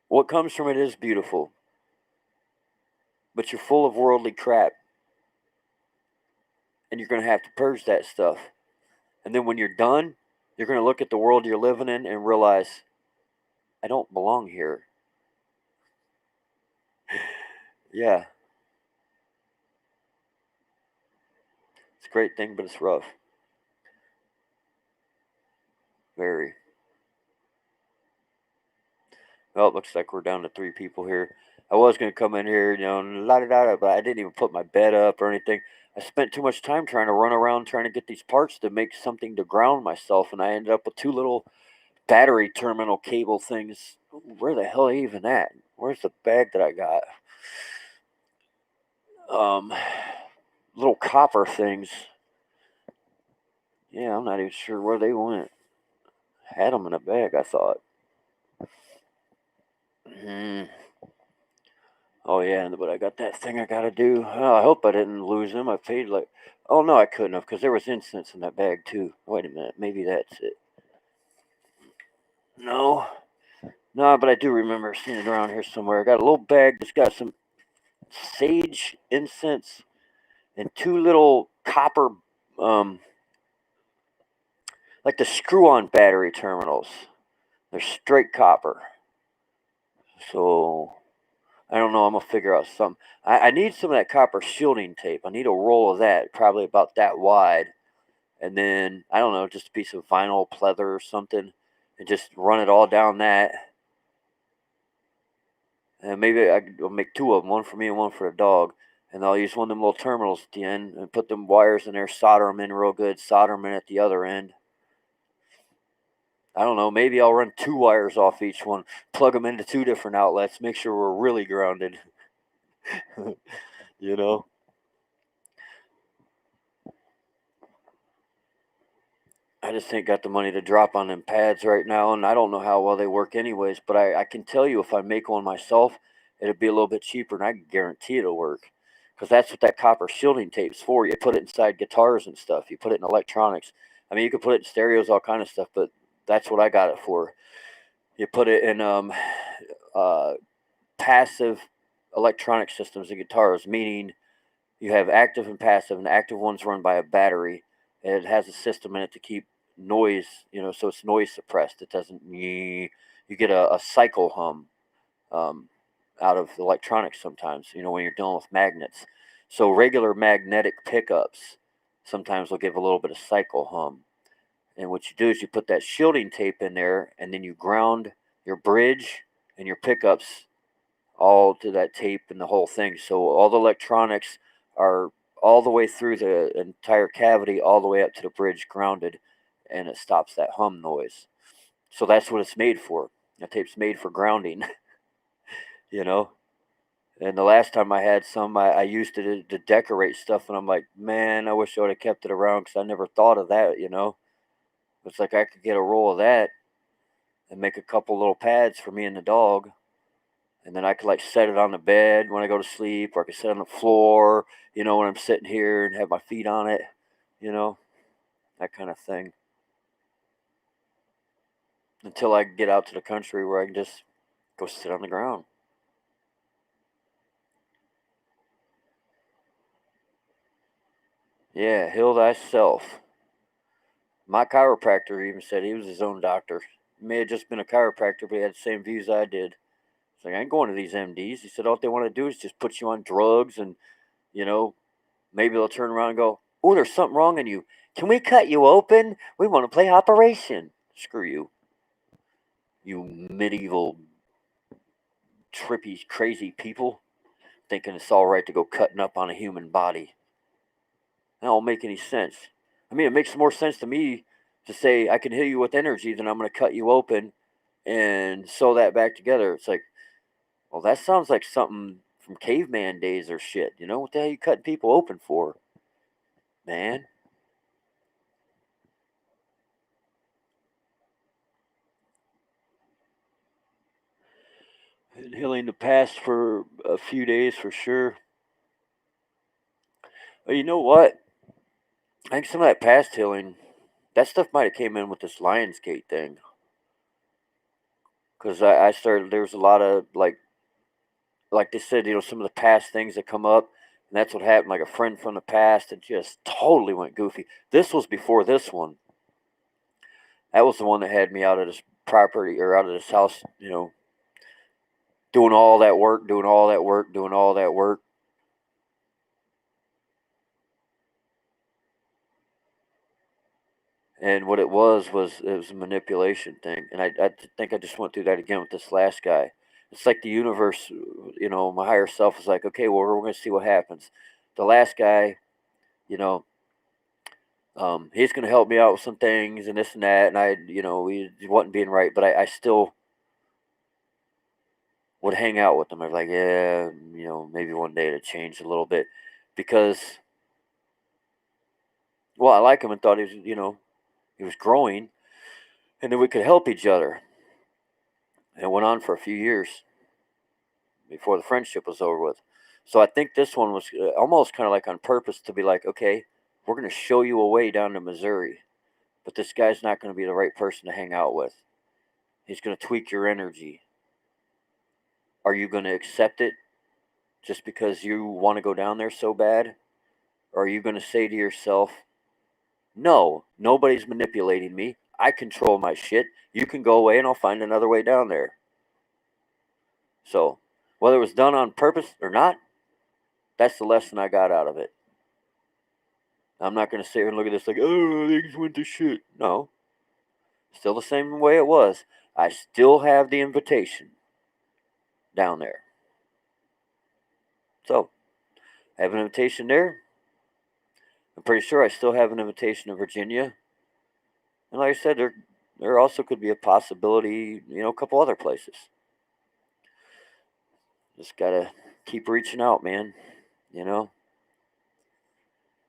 what comes from it is beautiful, but you're full of worldly crap, and you're going to have to purge that stuff. And then when you're done, you're going to look at the world you're living in and realize, I don't belong here. Yeah, it's a great thing, but it's rough. Very. Well, it looks like we're down to 3 people here. I was going to come in here, la da da, but I didn't even put my bed up or anything. I spent too much time trying to run around trying to get these parts to make something to ground myself, and I ended up with 2 little battery terminal cable things. Where the hell are you even at? Where's the bag that I got? Um, Little copper things. Yeah, I'm not even sure where they went. Had them in a bag, I thought. Oh yeah, but I got that thing I gotta do. Oh, I hope I didn't lose them. I paid like, oh no, I couldn't have because there was incense in that bag too. Wait a minute, maybe that's it. No, no, but I do remember seeing it around here somewhere. I got a little bag that's got some sage incense and 2 little copper, um, like the screw-on battery terminals. They're straight copper. So I don't know. I'm gonna figure out some. I need some of that copper shielding tape. I need a roll of that, probably about that wide, and then I don't know, just a piece of vinyl pleather or something, and just run it all down that. And maybe I'll make 2 of them, one for me and one for the dog. And I'll use one of them little terminals at the end and put them wires in there, solder them in real good, solder them in at the other end. I don't know, maybe I'll run 2 wires off each one, plug them into 2 different outlets, make sure we're really grounded. you know? I just ain't got the money to drop on them pads right now, and I don't know how well they work anyways, but I can tell you if I make one myself, it'd be a little bit cheaper, and I can guarantee it'll work. Because that's what that copper shielding tape's for. You put it inside guitars and stuff. You put it in electronics. I mean, you could put it in stereos, all kind of stuff, but that's what I got it for. You put it in uh, passive electronic systems and guitars, meaning you have active and passive, and the active one's run by a battery, and it has a system in it to keep noise, so it's noise suppressed. It doesn't, you get a cycle hum um, out of electronics sometimes, when you're dealing with magnets. So regular magnetic pickups sometimes will give a little bit of cycle hum. And what you do is you put that shielding tape in there, and then you ground your bridge and your pickups all to that tape and the whole thing. So all the electronics are all the way through the entire cavity, all the way up to the bridge grounded, and it stops that hum noise. So that's what it's made for. The tape's made for grounding, you know. And the last time I had some, I used it to decorate stuff, and I'm like, man, I wish I would have kept it around because I never thought of that. It's like I could get a roll of that and make a couple little pads for me and the dog. And then I could like set it on the bed when I go to sleep, or I could sit on the floor, when I'm sitting here and have my feet on it, that kind of thing. Until I get out to the country where I can just go sit on the ground. Yeah, heal thyself. My chiropractor even said he was his own doctor. He may have just been a chiropractor, but he had the same views I did. It's like, I ain't going to these MDs. He said all they want to do is just put you on drugs, and, maybe they'll turn around and go, oh, there's something wrong in you. Can we cut you open? We want to play Operation. Screw you. You medieval trippy, crazy people thinking it's all right to go cutting up on a human body. That don't make any sense. I mean, it makes more sense to me to say I can heal you with energy than I'm going to cut you open and sew that back together. It's like, well, that sounds like something from caveman days or shit. You know, what the hell are you cutting people open for, man? And healing the past for a few days for sure. But you know what? I think some of that past healing, that stuff might have came in with this Lionsgate thing. Because I started, there was a lot of like they said, some of the past things that come up, and that's what happened. Like a friend from the past that just totally went goofy. This was before this one. That was the one that had me out of this property or out of this house, doing all that work, doing all that work, doing all that work. And what it was a manipulation thing. And I think I just went through that again with this last guy. It's like the universe, my higher self is like, okay, well, we're going to see what happens. The last guy, you know, he's going to help me out with some things and this and that. And he wasn't being right, but I still would hang out with him. I was like, yeah, maybe one day to change a little bit because, well, I like him and thought he was growing and then we could help each other. And it went on for a few years before the friendship was over with. So I think this one was almost kind of like on purpose to be like, okay, we're going to show you a way down to Missouri, but this guy's not going to be the right person to hang out with. He's going to tweak your energy. Are you going to accept it just because you want to go down there so bad? Or are you going to say to yourself, no, nobody's manipulating me. I control my shit. You can go away and I'll find another way down there. So, whether it was done on purpose or not, that's the lesson I got out of it. I'm not going to sit here and look at this like, oh, things went to shit. No. Still the same way it was. I still have the invitation down there. So, I have an invitation there. I'm pretty sure I still have an invitation to Virginia. And like I said, there also could be a possibility, a couple other places. Just got to keep reaching out, man. You know?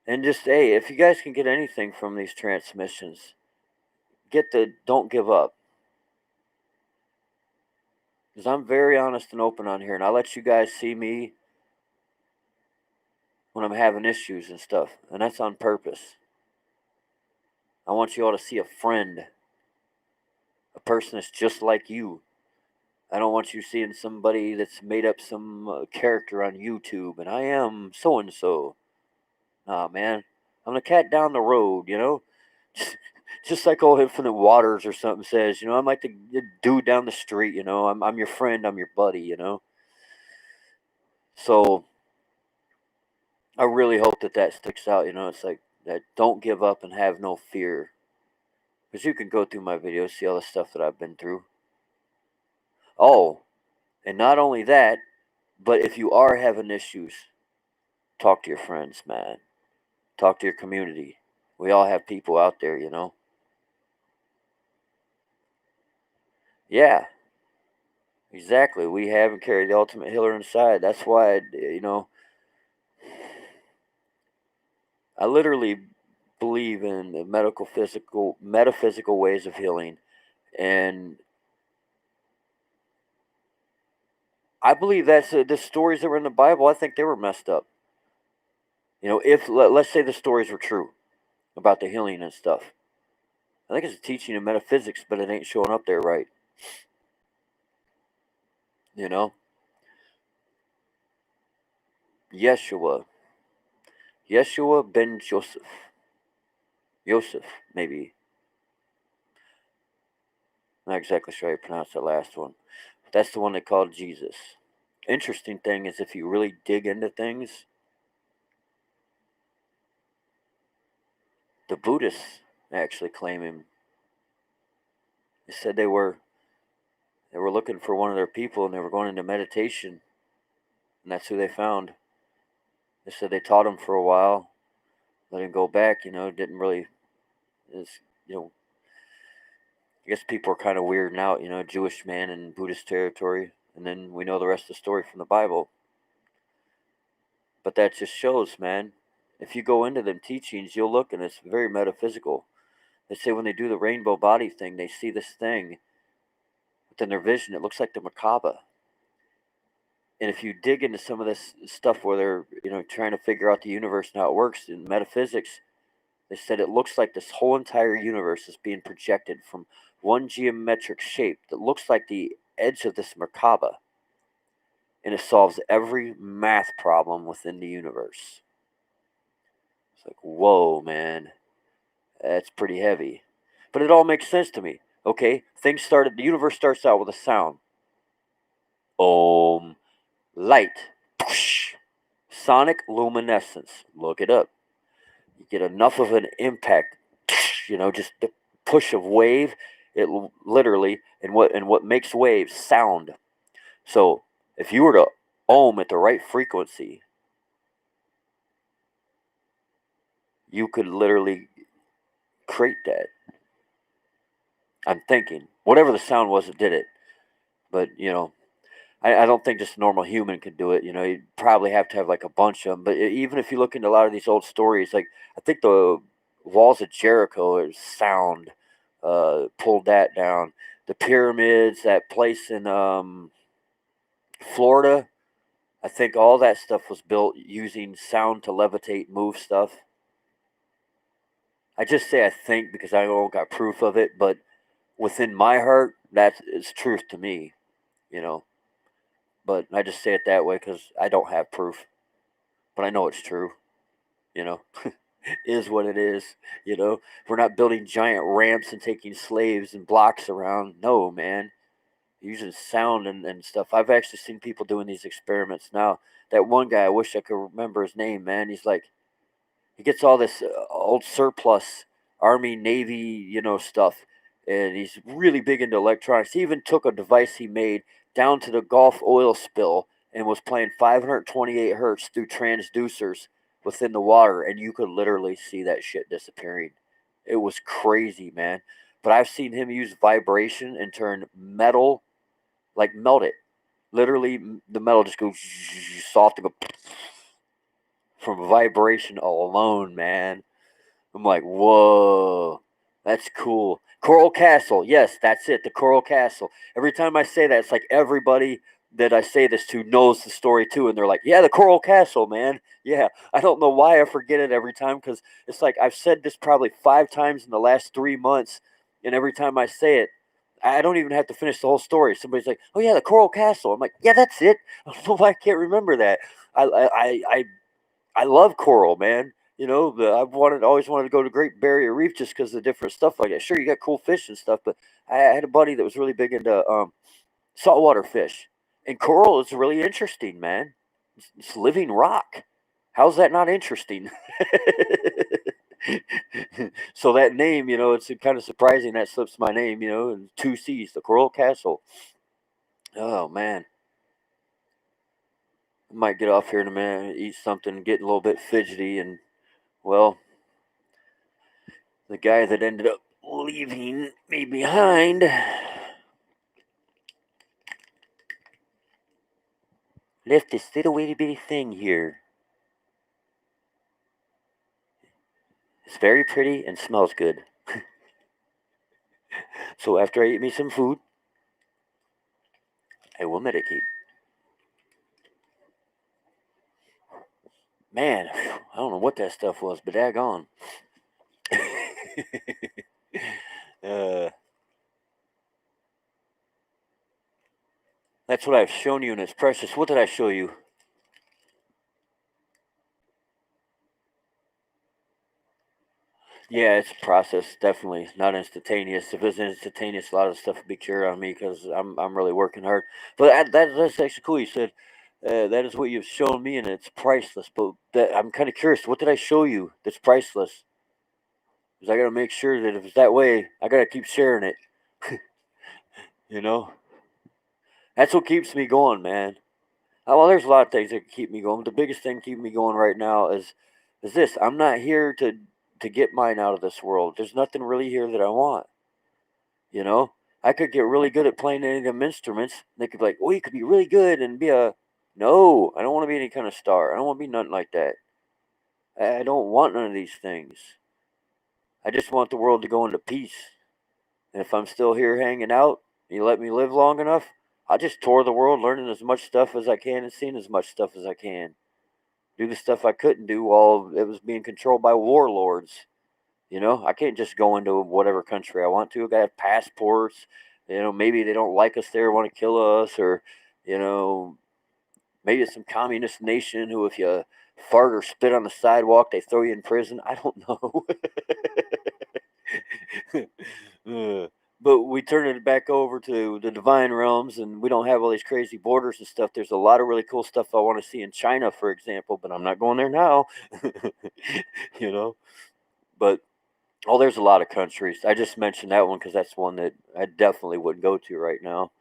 And just, hey, if you guys can get anything from these transmissions, get the don't give up. Because I'm very honest and open on here, and I let you guys see me when I'm having issues and stuff, and that's on purpose. I want you all to see a friend, a person that's just like you. I don't want you seeing somebody that's made up some character on YouTube, and I am so and so. Nah, man, I'm the cat down the road, Just like old Infinite Waters or something says, I'm like the dude down the street, I'm your friend, I'm your buddy. So I really hope that sticks out, it's like that don't give up and have no fear. Because you can go through my videos, see all the stuff that I've been through. Oh, and not only that, but if you are having issues, talk to your friends, man. Talk to your community. We all have people out there. Yeah, exactly. We have and carry the ultimate healer inside. That's why, I literally believe in the metaphysical ways of healing. And I believe that's the stories that were in the Bible. I think they were messed up. If let's say the stories were true about the healing and stuff, I think it's a teaching of metaphysics, but it ain't showing up there right. You know, Yeshua, Yeshua ben Joseph, maybe. Not exactly sure how you pronounce that last one. That's the one they called Jesus. Interesting thing is, if you really dig into things, the Buddhists actually claim him. They said they were They were looking for one of their people, and they were going into meditation, and that's who they found. They said they taught him for a while, let him go back. Didn't really, is I guess people are kind of weirding out. Jewish man in Buddhist territory, and then we know the rest of the story from the Bible. But that just shows, man. If you go into them teachings, you'll look, and it's very metaphysical. They say when they do the rainbow body thing, they see this thing within their vision. It looks like the Merkaba. And if you dig into some of this stuff where they're, trying to figure out the universe and how it works in metaphysics, they said it looks like this whole entire universe is being projected from one geometric shape that looks like the edge of this Merkaba. And it solves every math problem within the universe. It's like, whoa, man. That's pretty heavy. But it all makes sense to me. Okay, the universe starts out with a sound. Om. Light. Sonic luminescence. Look it up. You get enough of an impact, just the push of wave. It literally, and what makes waves sound. So if you were to ohm at the right frequency, you could literally create that. I'm thinking whatever the sound was, it did it. But I don't think just a normal human could do it. You'd probably have to have like a bunch of them. But even if you look into a lot of these old stories, like I think the walls of Jericho is sound pulled that down. The pyramids, that place in Florida, I think all that stuff was built using sound to levitate, move stuff. I just say I think because I don't got proof of it, but within my heart, that is truth to me, But I just say it that way because I don't have proof, but I know it's true, is what it is, We're not building giant ramps and taking slaves and blocks around. No, man. Using sound and stuff. I've actually seen people doing these experiments now. That one guy, I wish I could remember his name, man. He's like, he gets all this old surplus Army, Navy, stuff. And he's really big into electronics. He even took a device he made down to the Gulf oil spill and was playing 528 hertz through transducers within the water. And you could literally see that shit disappearing. It was crazy, man. But I've seen him use vibration and turn metal, like melt it. Literally, the metal just goes soft and go from vibration alone, man. I'm like, whoa, that's cool. Coral Castle, yes, that's it, the Coral Castle. Every time I say that, it's like everybody that I say this to knows the story too, and they're like, yeah, the Coral Castle, man. Yeah, I don't know why I forget it every time because it's like I've said this probably 5 times in the last 3 months, and every time I say it, I don't even have to finish the whole story. Somebody's like, "Oh yeah, the Coral Castle." I'm like, "Yeah, that's it." I don't know why I can't remember that. I love coral, man. Always wanted to go to Great Barrier Reef just because of the different stuff like that. Sure, you got cool fish and stuff, but I had a buddy that was really big into saltwater fish, and coral is really interesting, man. It's living rock. How's that not interesting? So that name, it's kind of surprising that slips my name, and 2 C's, the Coral Castle. Oh man, I might get off here in a minute, eat something, get a little bit fidgety, and well, the guy that ended up leaving me behind left this little itty bitty thing here. It's very pretty and smells good. So after I eat me some food, I will medicate. Man, I don't know what that stuff was, but daggone. uh, that's what I've shown you, and it's precious. What did I show you? Yeah, it's a process, definitely not instantaneous. If it was instantaneous, a lot of stuff would be cured on me because I'm really working hard. But that's actually cool. You said that is what you've shown me, and it's priceless. But I'm kind of curious. What did I show you that's priceless? Because I got to make sure that if it's that way, I got to keep sharing it. you know. That's what keeps me going, man. Well, there's a lot of things that keep me going. The biggest thing keeping me going right now is this. I'm not here to get mine out of this world. There's nothing really here that I want. You know, I could get really good at playing any of them instruments. They could be like, "Oh, you could be really good and be a." No, I don't want to be any kind of star. I don't want to be nothing like that. I don't want none of these things. I just want the world to go into peace. And if I'm still here hanging out, you let me live long enough, I'll just tour the world, learning as much stuff as I can and seeing as much stuff as I can. Do the stuff I couldn't do while it was being controlled by warlords. You know, I can't just go into whatever country I want to. I gotta have passports. You know, maybe they don't like us there, want to kill us, or you know, maybe it's some communist nation who, if you fart or spit on the sidewalk, they throw you in prison. I don't know. Uh, but we turn it back over to the divine realms, and we don't have all these crazy borders and stuff. There's a lot of really cool stuff I want to see in China, for example, but I'm not going there now. you know, but oh, there's a lot of countries. I just mentioned that one because that's one that I definitely wouldn't go to right now.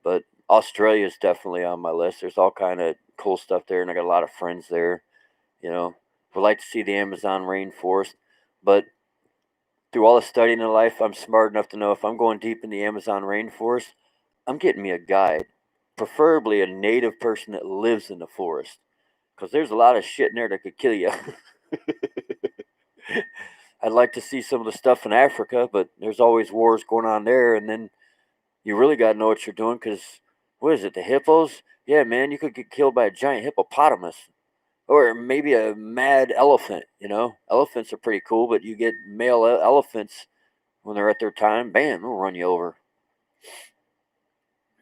But Australia is definitely on my list. There's all kind of cool stuff there, and I got a lot of friends there. You know, would like to see the Amazon rainforest, but through all the studying in life, I'm smart enough to know if I'm going deep in the Amazon rainforest, I'm getting me a guide, preferably a native person that lives in the forest, because there's a lot of shit in there that could kill you. I'd like to see some of the stuff in Africa, but there's always wars going on there, and then you really got to know what you're doing, because what is it, the hippos? Yeah, man, you could get killed by a giant hippopotamus. Or maybe a mad elephant, you know? Elephants are pretty cool, but you get male elephants when they're at their time, bam, they'll run you over.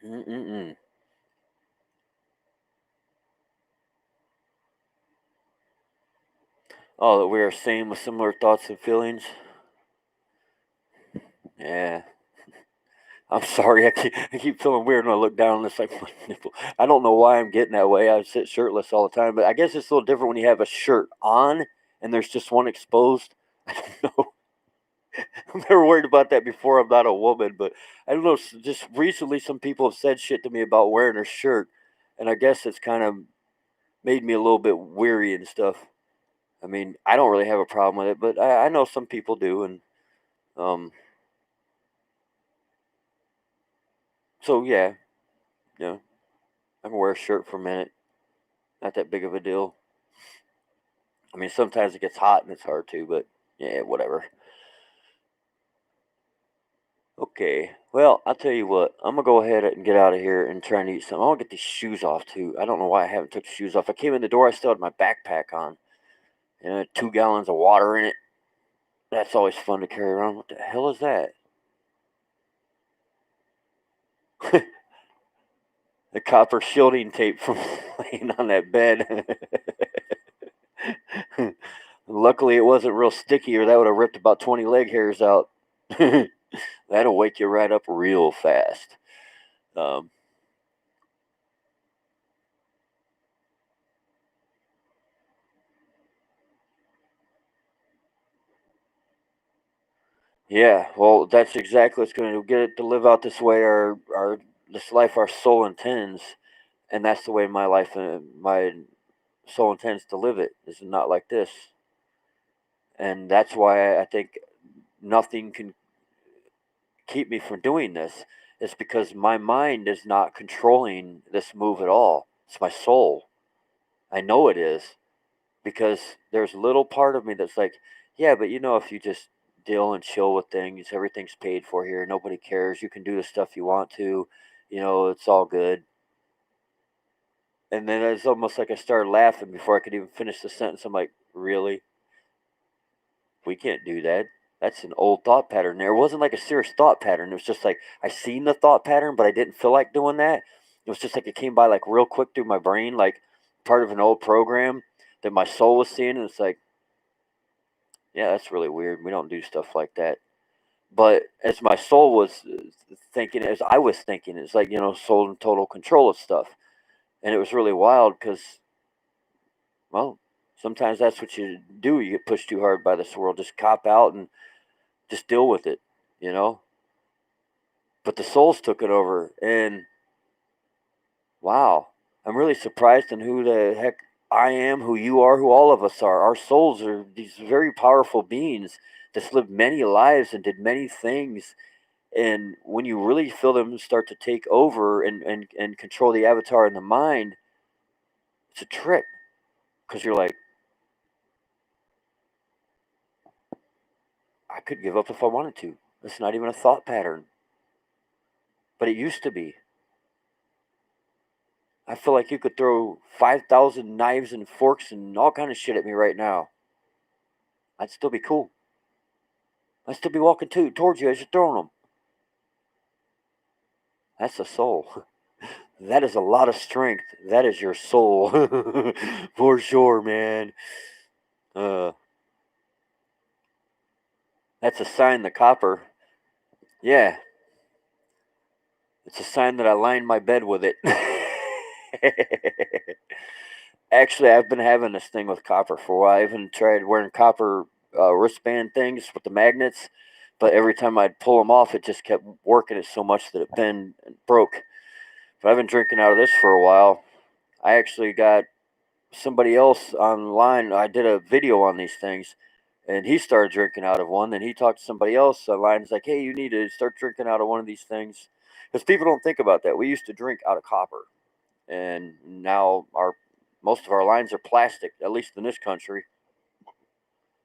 Mm-mm-mm. Oh, that we are same with similar thoughts and feelings. Yeah. I'm sorry. I keep feeling weird when I look down and it's like my nipple. I don't know why I'm getting that way. I sit shirtless all the time, but I guess it's a little different when you have a shirt on and there's just one exposed. I don't know. I've never worried about that before. I'm not a woman, but I don't know. Just recently, some people have said shit to me about wearing a shirt, and I guess it's kind of made me a little bit weary and stuff. I mean, I don't really have a problem with it, but I know some people do, and um, so yeah, you know, I can wear a shirt for a minute. Not that big of a deal. I mean, sometimes it gets hot and it's hard to, but yeah, whatever. Okay, well, I'll tell you what. I'm gonna go ahead and get out of here and try and eat some. I want to get these shoes off too. I don't know why I haven't took the shoes off. I came in the door, I still had my backpack on, and 2 gallons of water in it. That's always fun to carry around. What the hell is that? The copper shielding tape from laying on that bed. Luckily, it wasn't real sticky, or that would have ripped about 20 leg hairs out. That'll wake you right up real fast. Um, yeah, well, that's exactly what's going to get it to live out this way. Our this life our soul intends, and that's the way my life my soul intends to live it. Is not like this, and that's why I think nothing can keep me from doing this. It's because my mind is not controlling this move at all. It's my soul. I know it is because there's a little part of me that's like, yeah, but you know, if you just deal and chill with things, everything's paid for here. Nobody cares. You can do the stuff you want to. You know, it's all good. And then it's almost like I started laughing before I could even finish the sentence. I'm like, really? We can't do that. That's an old thought pattern there. It wasn't like a serious thought pattern. It was just like I seen the thought pattern, but I didn't feel like doing that. It was just like it came by like real quick through my brain, like part of an old program that my soul was seeing. And it's like, yeah, that's really weird. We don't do stuff like that. But as my soul was thinking, as I was thinking, it's like, soul in total control of stuff. And it was really wild because, well, sometimes that's what you do. You get pushed too hard by this world. Just cop out and just deal with it, you know? But the souls took it over. And wow, I'm really surprised in who the heck I am, who you are, who all of us are. Our souls are these very powerful beings that's lived many lives and did many things. And when you really feel them start to take over and control the avatar in the mind, it's a trip. Because you're like, I could give up if I wanted to. It's not even a thought pattern. But it used to be. I feel like you could throw 5,000 knives and forks and all kind of shit at me right now. I'd still be cool. I'd still be walking towards you as you're throwing them. That's the soul. That is a lot of strength. That is your soul. For sure, man. Uh, that's a sign the copper. Yeah. It's a sign that I lined my bed with it. Actually, I've been having this thing with copper for a while. I even tried wearing copper wristband things with the magnets, but every time I'd pull them off, it just kept working it so much that it bent and broke. But I've been drinking out of this for a while. I actually got somebody else online. I did a video on these things, and he started drinking out of one. Then he talked to somebody else online. He's like, "Hey, you need to start drinking out of one of these things," because people don't think about that. We used to drink out of copper, and now our most of our lines are plastic, at least in this country.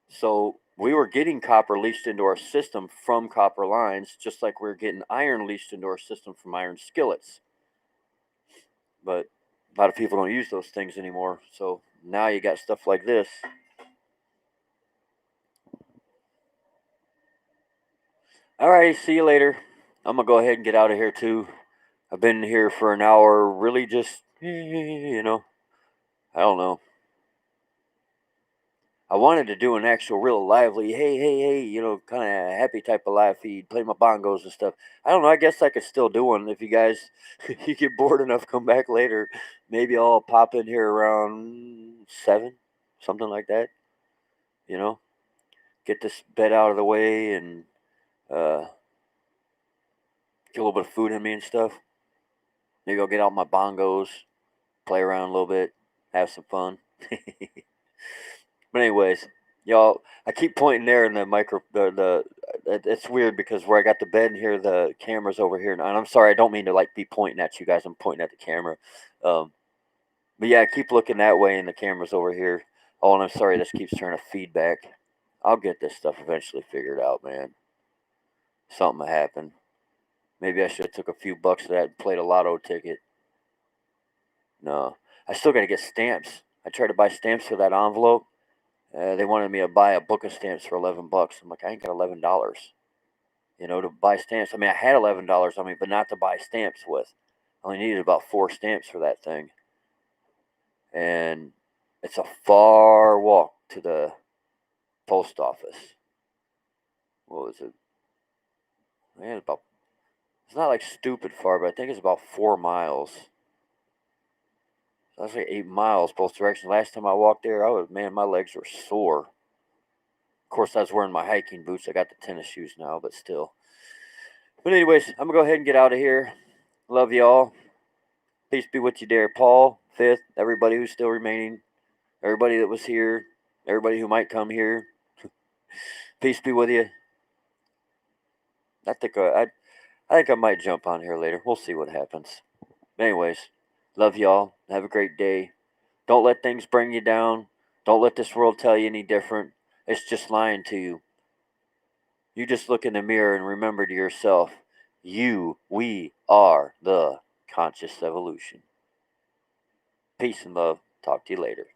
So we were getting copper leached into our system from copper lines, just like we are getting iron leached into our system from iron skillets. But a lot of people don't use those things anymore. So now you got stuff like this. All right, see you later. I'm gonna go ahead and get out of here too. I've been here for an hour, really just, I don't know. I wanted to do an actual real lively, hey, kind of happy type of live feed, play my bongos and stuff. I don't know. I guess I could still do one if you guys, you get bored enough, come back later. Maybe I'll pop in here around 7, something like that. You know, get this bed out of the way and uh, get a little bit of food in me and stuff. Maybe I'll get out my bongos, play around a little bit, have some fun. But anyways, y'all, I keep pointing there in the micro. It's weird because where I got the bed in here, the camera's over here, and I'm sorry, I don't mean to like be pointing at you guys. I'm pointing at the camera. Um, but yeah, I keep looking that way, and the camera's over here. Oh, and I'm sorry, this keeps turning feedback. I'll get this stuff eventually figured out, man. Something will happen. Maybe I should have took a few bucks of that and played a lotto ticket. No, I still got to get stamps. I tried to buy stamps for that envelope. They wanted me to buy a book of stamps for $11. I'm like, I ain't got $11, to buy stamps. I mean, I had $11 on me, but not to buy stamps with. I only needed about 4 stamps for that thing, and it's a far walk to the post office. What was it? Man, it's not like stupid far, but I think it's about 4 miles. So that's like 8 miles both directions. Last time I walked there, my legs were sore. Of course, I was wearing my hiking boots. I got the tennis shoes now, but still. But anyways, I'm gonna go ahead and get out of here. Love y'all. Peace be with you, dear Paul, Fifth, everybody who's still remaining, everybody that was here, everybody who might come here. Peace be with you. I think I think I might jump on here later. We'll see what happens. Anyways, love y'all. Have a great day. Don't let things bring you down. Don't let this world tell you any different. It's just lying to you. You just look in the mirror and remember to yourself, we are the conscious evolution. Peace and love. Talk to you later.